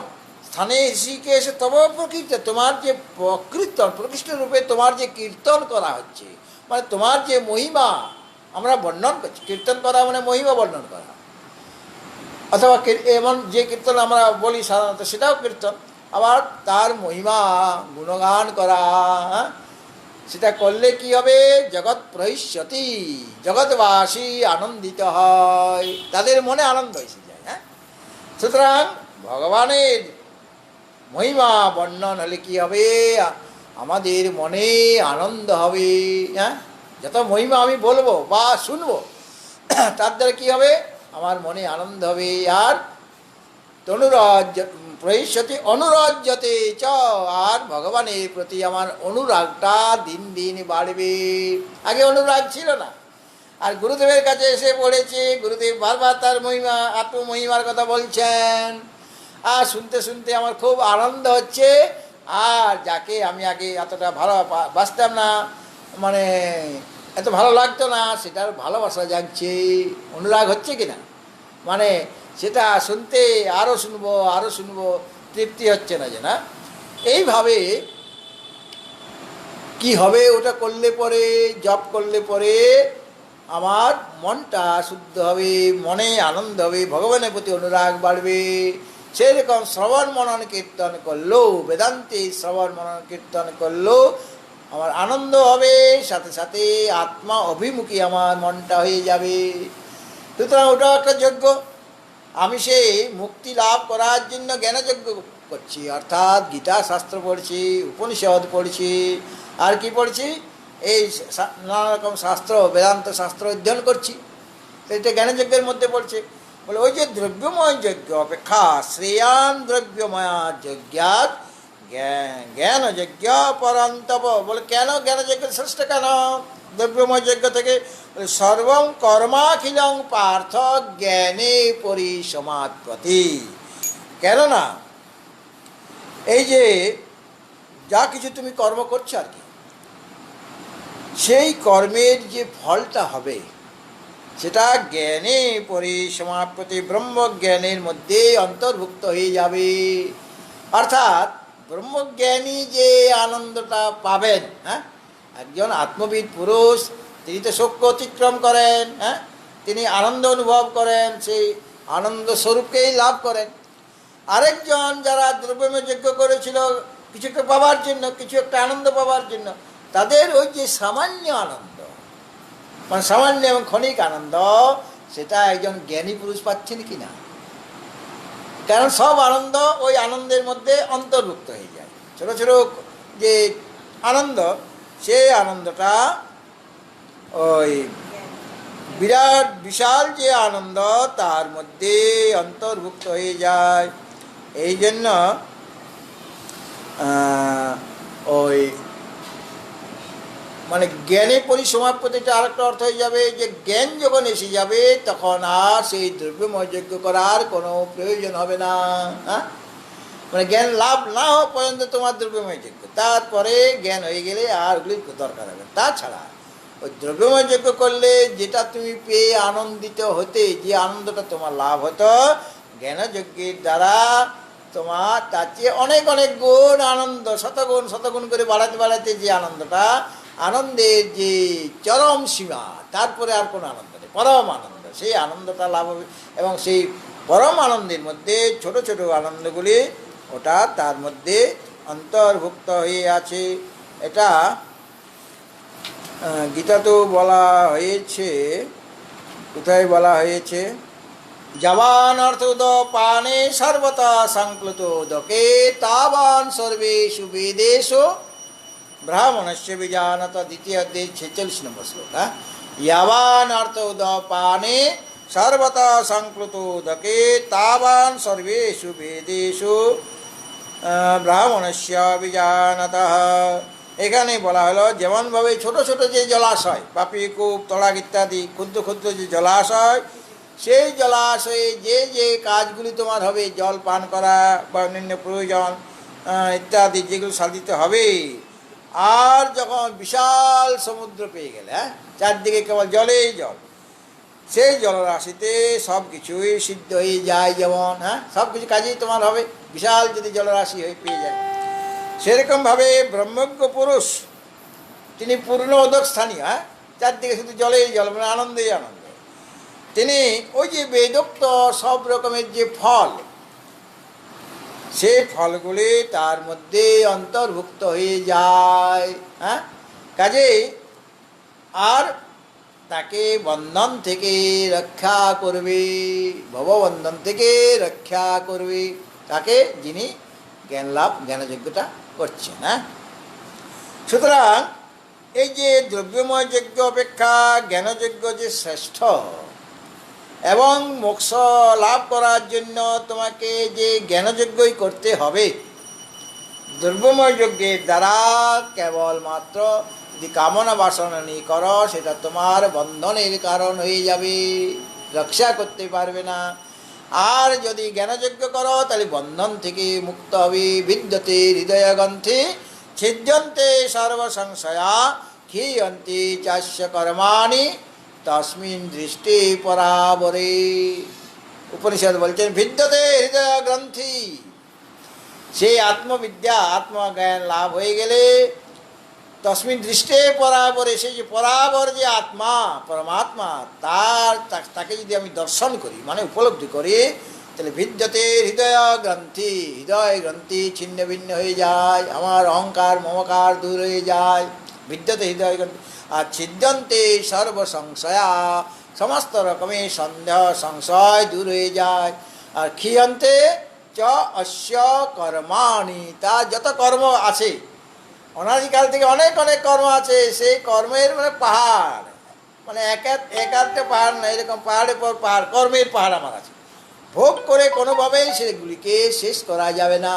স্থানে ঋষিকেশ তব প্রকীর্ত, তোমার যে প্রকীর্তন, প্রকৃষ্ট রূপে তোমার যে কীর্তন করা হচ্ছে, মানে তোমার যে মহিমা আমরা বর্ণন করছি। কীর্তন করা মানে মহিমা বর্ণন করা, অথবা এমন যে কীর্তন আমরা বলি সাধারণত, সেটাও কীর্তন। আবার তার মহিমা গুণগান করা, সেটা করলে কি হবে? জগৎ প্রহিষ্যতি, জগৎবাসী আনন্দিত হয়, তাদের মনে আনন্দ এসে যায়। হ্যাঁ, সুতরাং ভগবানের মহিমা বর্ণন হলে কি হবে? আমাদের মনে আনন্দ হবে। হ্যাঁ, যত মহিমা আমি বলবো বা শুনবো, তার দ্বারা কী হবে? আমার মনে আনন্দ হবে। আর তনুরাজ্য প্রহিষ্যতি অনুরাজ্যতে চ, আর ভগবানের প্রতি আমার অনুরাগটা দিন দিন বাড়বে। আগে অনুরাগ ছিল না। আর গুরুদেবের কাছে এসে পড়েছে, গুরুদেব বারবার তার মহিমা, আত্মমহিমার কথা বলছেন, আর শুনতে শুনতে আমার খুব আনন্দ হচ্ছে। আর যাকে আমি আগে এতটা ভালো বাসতাম না, মানে এত ভালো লাগতো না, সেটার ভালোবাসা জাগছে, অনুরাগ হচ্ছে কিনা, মানে সেটা শুনতে আরও শুনবো, তৃপ্তি হচ্ছে না যে না। এইভাবে কি হবে? ওটা করলে পরে, জপ করলে পরে আমার মনটা শুদ্ধ হবে, মনে আনন্দ হবে, ভগবানের প্রতি অনুরাগ বাড়বে। সেরকম শ্রবণ মনন কীর্তন করলেও, বেদান্তে শ্রবণ মনন কীর্তন করলেও আমার আনন্দ হবে, সাথে সাথে আত্মা অভিমুখী আমার মনটা হয়ে যাবে। সুতরাং ওটাও একটা যজ্ঞ। আমি সেই মুক্তি লাভ করার জন্য জ্ঞানযজ্ঞ করছি, অর্থাৎ গীতা শাস্ত্র পড়ছি, উপনিষদ পড়ছি, আর কি পড়ছি? এই নানা রকম শাস্ত্র, বেদান্ত শাস্ত্র অধ্যয়ন করছি। এটা জ্ঞানযজ্ঞের মধ্যে পড়ছে। বলে ওই যে দ্রব্যময় যজ্ঞ অপেক্ষা শ্রেয়ান দ্রব্যময়া যজ্ঞাত জ্ঞানযজ্ঞ পরন্তপ। বলে কেন জ্ঞানযজ্ঞ শ্রেষ্ঠ? কেন দ্রব্যময় যজ্ঞ থেকে? সর্বং কর্মাখিলং পার্থ জ্ঞানে পরিসমাপ্তি। কেননা এই যে যা কিছু তুমি কর্ম করছো আর কি, সেই কর্মের যে ফলটা হবে সেটা জ্ঞানে পরিসমাপ্তি, ব্রহ্মজ্ঞানের মধ্যে অন্তর্ভুক্ত হয়ে যাবে। অর্থাৎ ব্রহ্মজ্ঞানী যে আনন্দটা পাবেন, হ্যাঁ, একজন আত্মবিদ পুরুষ, তিনি তো শোক অতিক্রম করেন, হ্যাঁ, তিনি আনন্দ অনুভব করেন, সেই আনন্দ স্বরূপকেই লাভ করেন। আরেকজন যারা দ্রব্যময় যজ্ঞ করেছিল কিছু একটা পাওয়ার জন্য, কিছু একটা আনন্দ পাওয়ার জন্য, তাদের ওই যে সামান্য আনন্দ, মানে সামান্য এবং ক্ষণিক আনন্দ, সেটা একজন জ্ঞানী পুরুষ পাচ্ছেন কি না? কারণ সব আনন্দ ওই আনন্দের মধ্যে অন্তর্ভুক্ত হয়ে যায়। ছোটো ছোটো যে আনন্দ, সেই আনন্দটা ওই বিরাট বিশাল যে আনন্দ তার মধ্যে অন্তর্ভুক্ত হয়ে যায়। এই জন্য ওই মানে জ্ঞানে পরিসমাপ্তিটা আরেকটা অর্থ হয়ে যাবে যে জ্ঞান যখন এসে যাবে তখন আর সেই দ্রব্যময় যজ্ঞ করার কোনো প্রয়োজন হবে না। হ্যাঁ, মানে জ্ঞান লাভ না হওয়া পর্যন্ত তোমার দ্রব্যময় যজ্ঞ, তারপরে জ্ঞান হয়ে গেলে আর ওগুলির দরকার হবে। তাছাড়া ওই দ্রব্যময় যজ্ঞ করলে যেটা তুমি পেয়ে আনন্দিত হতে, যে আনন্দটা তোমার লাভ হতো, জ্ঞানযজ্ঞের দ্বারা তোমার তার চেয়ে অনেক অনেক গুণ আনন্দ, শতগুণ শতগুণ করে বাড়াতে বাড়াতে যে আনন্দটা, আনন্দের যে চরম সীমা, তারপরে আর কোনো আনন্দ নেই, পরম আনন্দ, সেই আনন্দটা লাভ হবে। এবং সেই পরম আনন্দের মধ্যে ছোট ছোট আনন্দগুলি ওটা তার মধ্যে অন্তর্ভুক্ত হয়ে আছে। এটা গীতাতেও বলা হয়েছে, কোথায় বলা হয়েছে, জবান অর্থোদ পানে সর্বতা সংক্লুত উদকে তাবান সর্বেষু বেদেষু ব্রাহ্মণস্য বিজানত, দ্বিতীয় অধ্যায় 46 নম্বর শ্লোক। ইয়াবান অর্থোদ পানে সর্বতা সংক্লুত উদকে তাবান সর্বেষু বেদেষু ব্রাহ্মণস্য বিজানত। এখানে বলা হলো যেমনভাবে ছোট ছোট যে জলাশয়, পাপি কূপ, তড়াগ ইত্যাদি ক্ষুদ্র ক্ষুদ্র যে জলাশয়, সেই জলাশয়ে যে যে কাজগুলি তোমার হবে, জল পান করা বা অন্যান্য প্রয়োজন ইত্যাদি যেগুলো সাধিত হবে, আর যখন বিশাল সমুদ্র পেয়ে গেলে, চারদিকে কেবল জলেই জল, সেই জলরাশিতে সব কিছুই সিদ্ধ হয়ে যায়। যেমন সব কিছু কাজেই তোমার হবে, বিশাল যদি জলরাশি হয়ে পেয়ে যায়। সেরকমভাবে ব্রহ্মজ্ঞ পুরুষ তিনি পূর্ণ উদক স্থানীয়, চারদিকে শুধু জলেই জল, মানে আনন্দেই আনন্দ। তিনি ওই যে বেদোক্ত সব রকমের যে ফল, সেই ফলগুলি তার মধ্যে অন্তর্ভুক্ত হয়ে যায়। কাজেই আর তাকে বন্ধন থেকে রক্ষা করবে, ভববন্ধন থেকে রক্ষা করবে তাকে, যিনি জ্ঞান লাভ জ্ঞানযজ্ঞটা করছেন। সুতরাং এই যে দ্রব্যময় যজ্ঞ অপেক্ষা জ্ঞানযজ্ঞ যে শ্রেষ্ঠ, এবং মোক্ষ লাভ করার জন্য তোমাকে যে জ্ঞানযজ্ঞই করতে হবে, দ্রব্যময় যজ্ঞের দ্বারা কেবলমাত্র যদি কামনা বাসনা নিয়ে করো, সেটা তোমার বন্ধনের কারণ হয়ে যাবে, রক্ষা করতে পারবে না। আর যদি জ্ঞানযজ্ঞ করো তাহলে বন্ধন থেকে মুক্ত হবে। বিদ্যতে হৃদয়গ্রন্থি ছিদ্যন্তে সর্বসংশয়া ক্ষীয়ন্তি চাস্য কর্মাণি তস্মিন দৃষ্টি পরাবরে। উপনিষদ বলছেন বিদ্যতে হৃদয় গ্রন্থি, সেই আত্মবিদ্যা আত্মজ্ঞান লাভ হয়ে গেলে তস্মিন দৃষ্টে পরাবরে, সেই যে পরাবর যে আত্মা পরমাত্মা, তাকে যদি আমি দর্শন করি মানে উপলব্ধি করি, তাহলে বিদ্যতে হৃদয় গ্রন্থি, হৃদয় গ্রন্থি ছিন্ন ভিন্ন হয়ে যায়, আমার অহংকার মমকার দূর হয়ে যায়। বিদ্যতে হৃদয় গ্রন্থি। আর ছিদ্যন্তে সর্বসংশয়া, সমস্ত রকমের সন্দেহ সংশয় দূর হয়ে যায়। আর ক্ষীয়ন্তে চ অস্য কর্মাণি, তার যত কর্ম আছে, অনাদিকাল থেকে অনেক অনেক কর্ম আছে, সেই কর্মের মানে পাহাড়, মানে একটা পাহাড় না, এরকম পাহাড়ের পর পাহাড় কর্মের পাহাড় আমার আছে। ভোগ করে কোনোভাবেই সেগুলিকে শেষ করা যাবে না।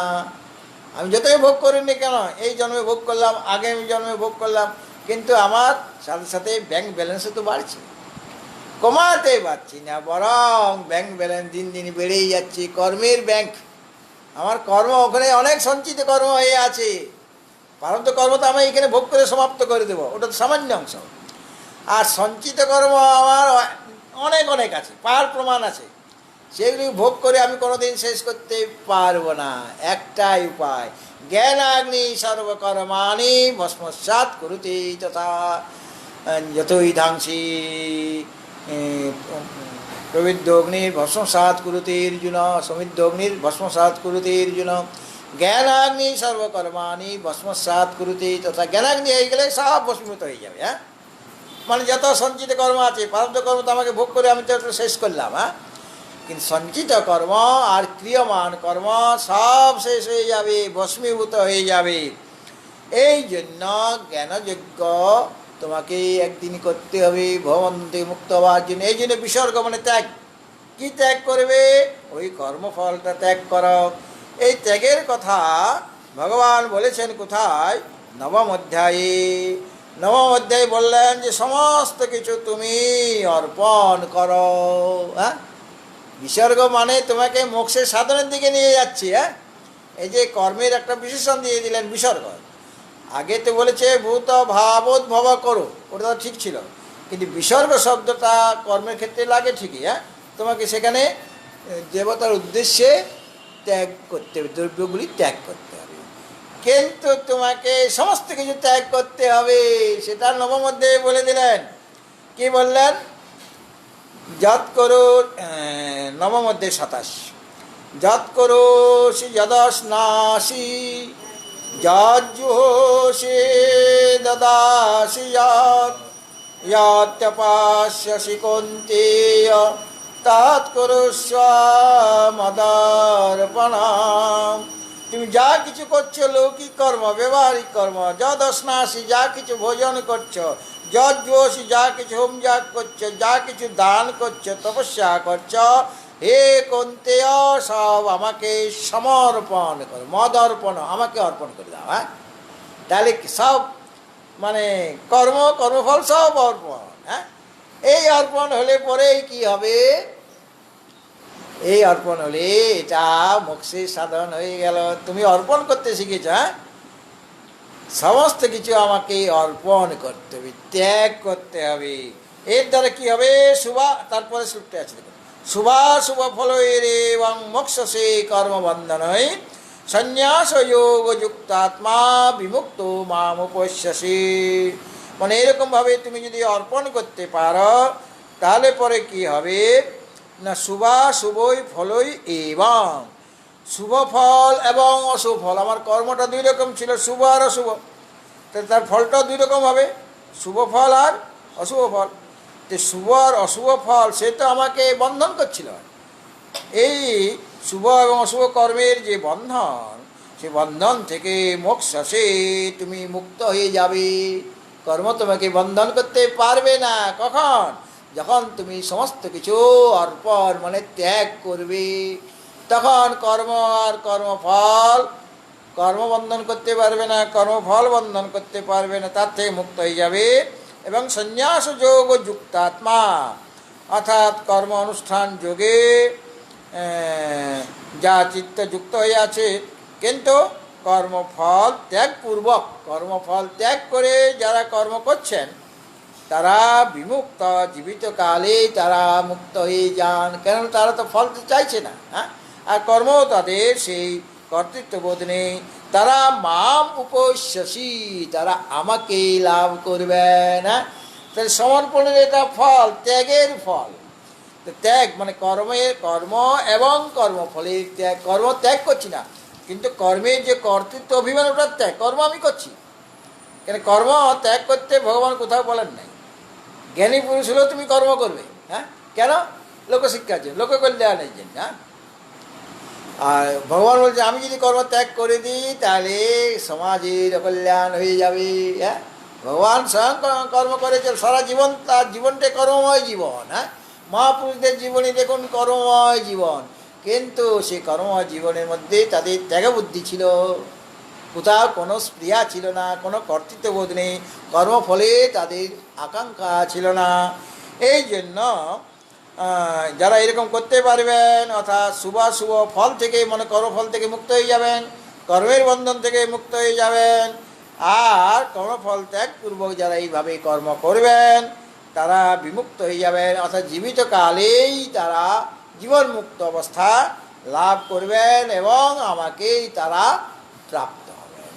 আমি যতই ভোগ করিনি কেন, এই জন্মে ভোগ করলাম, আগামী জন্মে ভোগ করলাম, কিন্তু আমার সাথে সাথে ব্যাংক ব্যালেন্সও তো বাড়ছে, কমাতে পারছি না, বরং ব্যাংক ব্যালেন্স দিন দিন বেড়েই যাচ্ছে। কর্মের ব্যাংক, আমার কর্ম ওখানে অনেক সঞ্চিত কর্ম হয়ে আছে। প্রারব্ধ কর্ম তো আমি এখানে ভোগ করে সমাপ্ত করে দেবো, ওটা তো সামান্য অংশ। আর সঞ্চিত কর্ম আমার অনেক অনেক আছে, পাহাড় প্রমাণ আছে, সেগুলি ভোগ করে আমি কোনোদিন শেষ করতে পারবো না। একটাই উপায়, জ্ঞানাগ্নি সর্বকর্মাণি ভস্মসাৎ কুরুতে তথা যতই ধাংসি প্রবিদ্ধগ্নির ভস্মসাৎ কুরুতে অর্জুন, সমিদ্ধগ্নির ভস্মসাৎ কুরুতে অর্জুন। জ্ঞানাগ্নি সর্বকর্মাণি ভস্মসাৎ কুরুতে তথা, জ্ঞানাগ্নি হয়ে গেলে সব ভস্মীভূত হয়ে যাবে। মানে যত সঞ্চিত কর্ম আছে, প্রারব্ধ কর্ম তো আমাকে ভোগ করে আমি তো শেষ করলাম। কিন্তু সঞ্চিত কর্ম আর ক্রিয়মান কর্ম সব শেষ হয়ে যাবে, ভস্মীভূত হয়ে যাবে। এই জন্য জ্ঞানযজ্ঞ তোমাকে একদিন করতে হবে ভবন্তে মুক্ত হওয়ার জন্য। এই জন্য বিসর্গ মানে ত্যাগ। কি ত্যাগ করবে? ওই কর্মফলটা ত্যাগ করো। এই ত্যাগের কথা ভগবান বলেছেন কোথায়? নবম অধ্যায়ে। নবম অধ্যায়ে বললেন যে সমস্ত কিছু তুমি অর্পণ করো। হ্যাঁ, বিসর্গ মানে তোমাকে মোক্ষের সাধনের দিকে নিয়ে যাচ্ছি। হ্যাঁ, এই যে কর্মের একটা বিশেষণ দিয়ে দিলেন বিসর্গ। আগে তো বলেছে ভূত ভাবোদ্ভব করো, ওটা তো ঠিক ছিল, কিন্তু বিসর্গ শব্দটা কর্মের ক্ষেত্রে লাগে ঠিকই। হ্যাঁ, তোমাকে সেখানে দেবতার উদ্দেশ্যে ত্যাগ করতে হবে, দ্রব্যগুলি ত্যাগ করতে হবে। কিন্তু তোমাকে সমস্ত কিছু ত্যাগ করতে হবে, সেটা নবম অধ্যায়ে বলে দিলেন। কি বললেন? যৎ করো, নবম অধ্যায় 27, যৎ করোসি যদস্নাসি যজ্জুহোষি দদাসি ইয়াত্যপাস্যসি কৌন্তেয় তৎ কুরুষ্ব মদর্পণম। তুমি যা কিছু করছো লৌকিক কর্ম, ব্যবহারিক কর্ম, যদস্নাসি যা কিছু ভোজন করছো, যজ্জোষি যা কিছু হোমযাগ করছো, যা কিছু দান করছো, তপস্যা করছো, হে কৌন্তেয় সব আমাকে সমর্পণ করো। মদ অর্পণ, আমাকে অর্পণ করে দাও। হ্যাঁ, তাহলে সব মানে কর্মফল সব অর্পণ। হ্যাঁ, এই অর্পণ হলে পরেই কি হবে? এই অর্পণ হলে এটা মোক্ষের সাধন হয়ে গেল। তুমি অর্পণ করতে শিখেছ। হ্যাঁ, সমস্ত কিছু আমাকে অর্পণ করতে হবে, ত্যাগ করতে হবে। এর দ্বারা কি হবে? শুভা, তারপরে শ্লোকটা আছে দেখুন, শুভাশুভ ফলের এবং মোক্ষসে কর্মবন্ধনই সন্ন্যাস যোগ যুক্তাত্মা বিমুক্ত মাম উপস্যসি। মানে এরকমভাবে তুমি যদি অর্পণ করতে পারো তাহলে পরে কি হবে না? শুভই ফলই এবং শুভ ফল এবং অশুভ ফল। আমার কর্মটা দুই রকম ছিল, শুভ আর অশুভ, তার ফলটাও দুই রকম হবে, শুভ ফল আর অশুভ ফল। তো শুভ আর অশুভ ফল সে তো আমাকে বন্ধন করছিল। এই শুভ এবং অশুভ কর্মের যে বন্ধন, সে বন্ধন থেকে মোক্ষে তুমি মুক্ত হয়ে যাবে। কর্ম তোমাকে বন্ধন করতে পারবে না। কখন? যখন তুমি সমস্ত কিছু অর্পণ মানে ত্যাগ করবে, তখন কর্ম আর কর্মফল, কর্মবন্ধন করতে পারবে না, কর্মফল বন্ধন করতে পারবে না, তার থেকে মুক্ত হয়ে যাবে। এবং সন্ন্যাস যোগ যুক্তাত্মা, অর্থাৎ কর্ম অনুষ্ঠান যোগে যা চিত্ত যুক্ত হয়ে আছে, কিন্তু কর্মফল ত্যাগপূর্বক, কর্মফল ত্যাগ করে যারা কর্ম করছেন তারা বিমুক্ত, জীবিতকালে তারা মুক্ত হয়ে যান। কেন? তারা তো ফল চাইছে না। হ্যাঁ, আর কর্ম তাদের সেই কর্তৃত্ববোধ নেই। তারা মাম উপস্যসি, তারা আমাকে লাভ করবেন। হ্যাঁ, তাহলে সমর্পণের এটা ফল, ত্যাগের ফল। তো ত্যাগ মানে কর্ম এবং কর্মফলের ত্যাগ। কর্ম ত্যাগ করছি না, কিন্তু কর্মের যে কর্তৃত্ব অভিমান, ওটার ত্যাগ। কর্ম আমি করছি, কেন? কর্ম ত্যাগ করতে ভগবান কোথাও বলেন নাই। জ্ঞানী পুরুষ হলেও তুমি কর্ম করবে। হ্যাঁ, কেন? লোকশিক্ষার জন্য, লোক কল্যাণের জন্য। হ্যাঁ, আর ভগবান বলছে আমি যদি কর্ম ত্যাগ করে দিই তাহলে সমাজের কল্যাণ হয়ে যাবে। হ্যাঁ, ভগবান স্বয়ং কর্ম করেছে সারা জীবন, তার জীবনটাই কর্মময় জীবন। হ্যাঁ, মহাপুরুষদের জীবনে দেখুন কর্মময় জীবন, কিন্তু সেই কর্মময় জীবনের মধ্যে তাদের ত্যাগবুদ্ধি ছিল, কোথাও কোনো স্পৃহা ছিল না, কোনো কর্তৃত্ববোধ নেই, কর্মফলে তাদের আকাঙ্ক্ষা ছিল না। এই জন্য যারা এরকম করতে পারবেন, অর্থাৎ শুভ ফল থেকে মানে কর্মফল থেকে মুক্ত হয়ে যাবেন, কর্মের বন্ধন থেকে মুক্ত হয়ে যাবেন, আর কর্মফল ত্যাগপূর্বক যারা এইভাবে কর্ম করবেন তারা বিমুক্ত হয়ে যাবেন, অর্থাৎ জীবিতকালেই তারা জীবনমুক্ত অবস্থা লাভ করবেন এবং আমাকেই তারা প্রাপ্ত হবেন।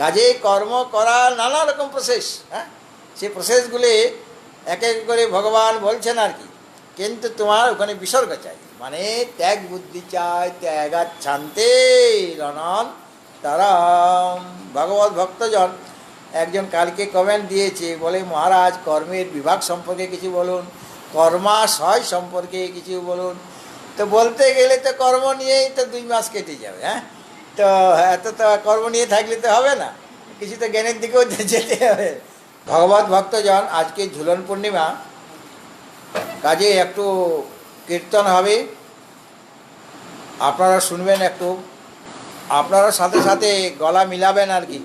কাজেই কর্ম করার নানা রকম প্রসেস। হ্যাঁ, সেই প্রসেসগুলি এক এক করে ভগবান বলছেন আর কি, কিন্তু তোমার ওখানে বিসর্গ চাই, মানে ত্যাগ বুদ্ধি চাই। ত্যাগাচ্ছান্তে রণন তারাম। ভগবত ভক্তজন একজন কালকে কমেন্ট দিয়েছে, বলে মহারাজ কর্মের বিভাগ সম্পর্কে কিছু বলুন, কর্মাশয় সম্পর্কে কিছু বলুন। তো বলতে গেলে তো কর্ম নিয়েই তো 2 মাস কেটে যাবে। হ্যাঁ, তো এত তো কর্ম নিয়ে থাকলে তো হবে না, কিছু তো জ্ঞানের দিকেও যেতে হবে। ভগবত ভক্তজন, আজকে ঝুলন পূর্ণিমা, কাজে একটু কীর্তন হবে, আপনারা শুনবেন একটু, আপনারা সাথে সাথে গলা মিলাবেন আর কি।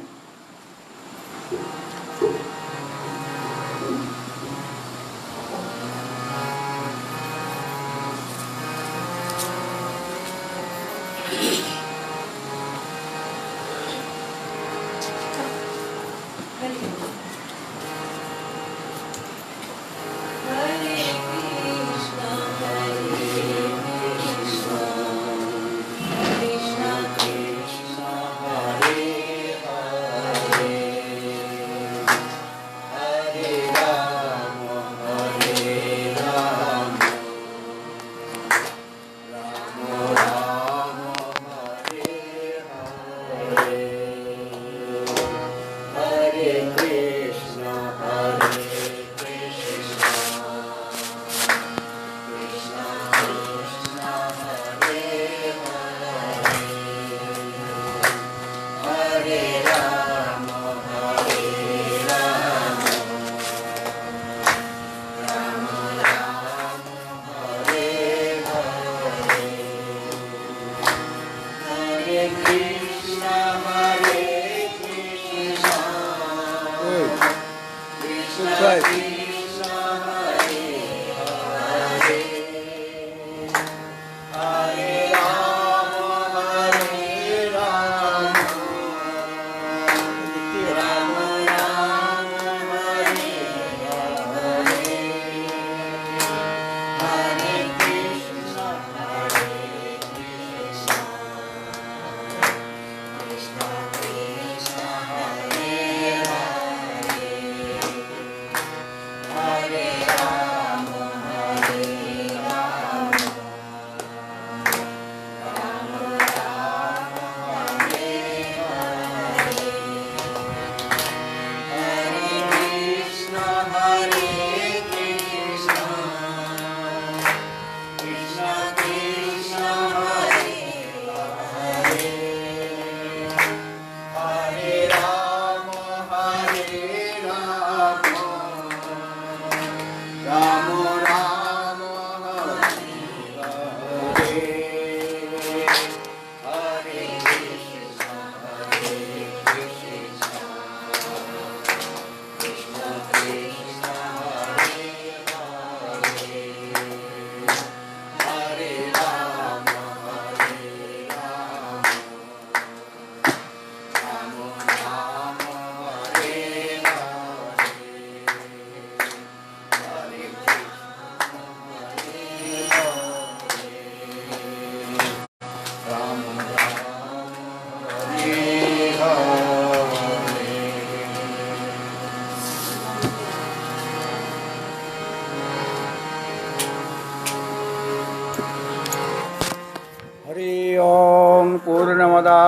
पूर्णमदा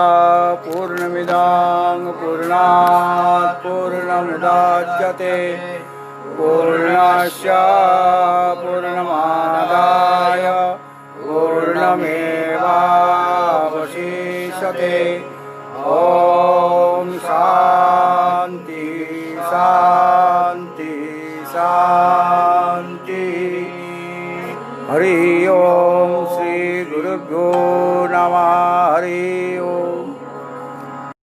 पूर्णमिदां पूर्णात् पूर्णमुदच्यते पूर्णस्य पूर्णमादाय पूर्णमेवावशिष्यते। ॐ शान्ति शान्ति शान्ति। हरि ओम श्री गुरुभ्यो नमः। हरि ओम।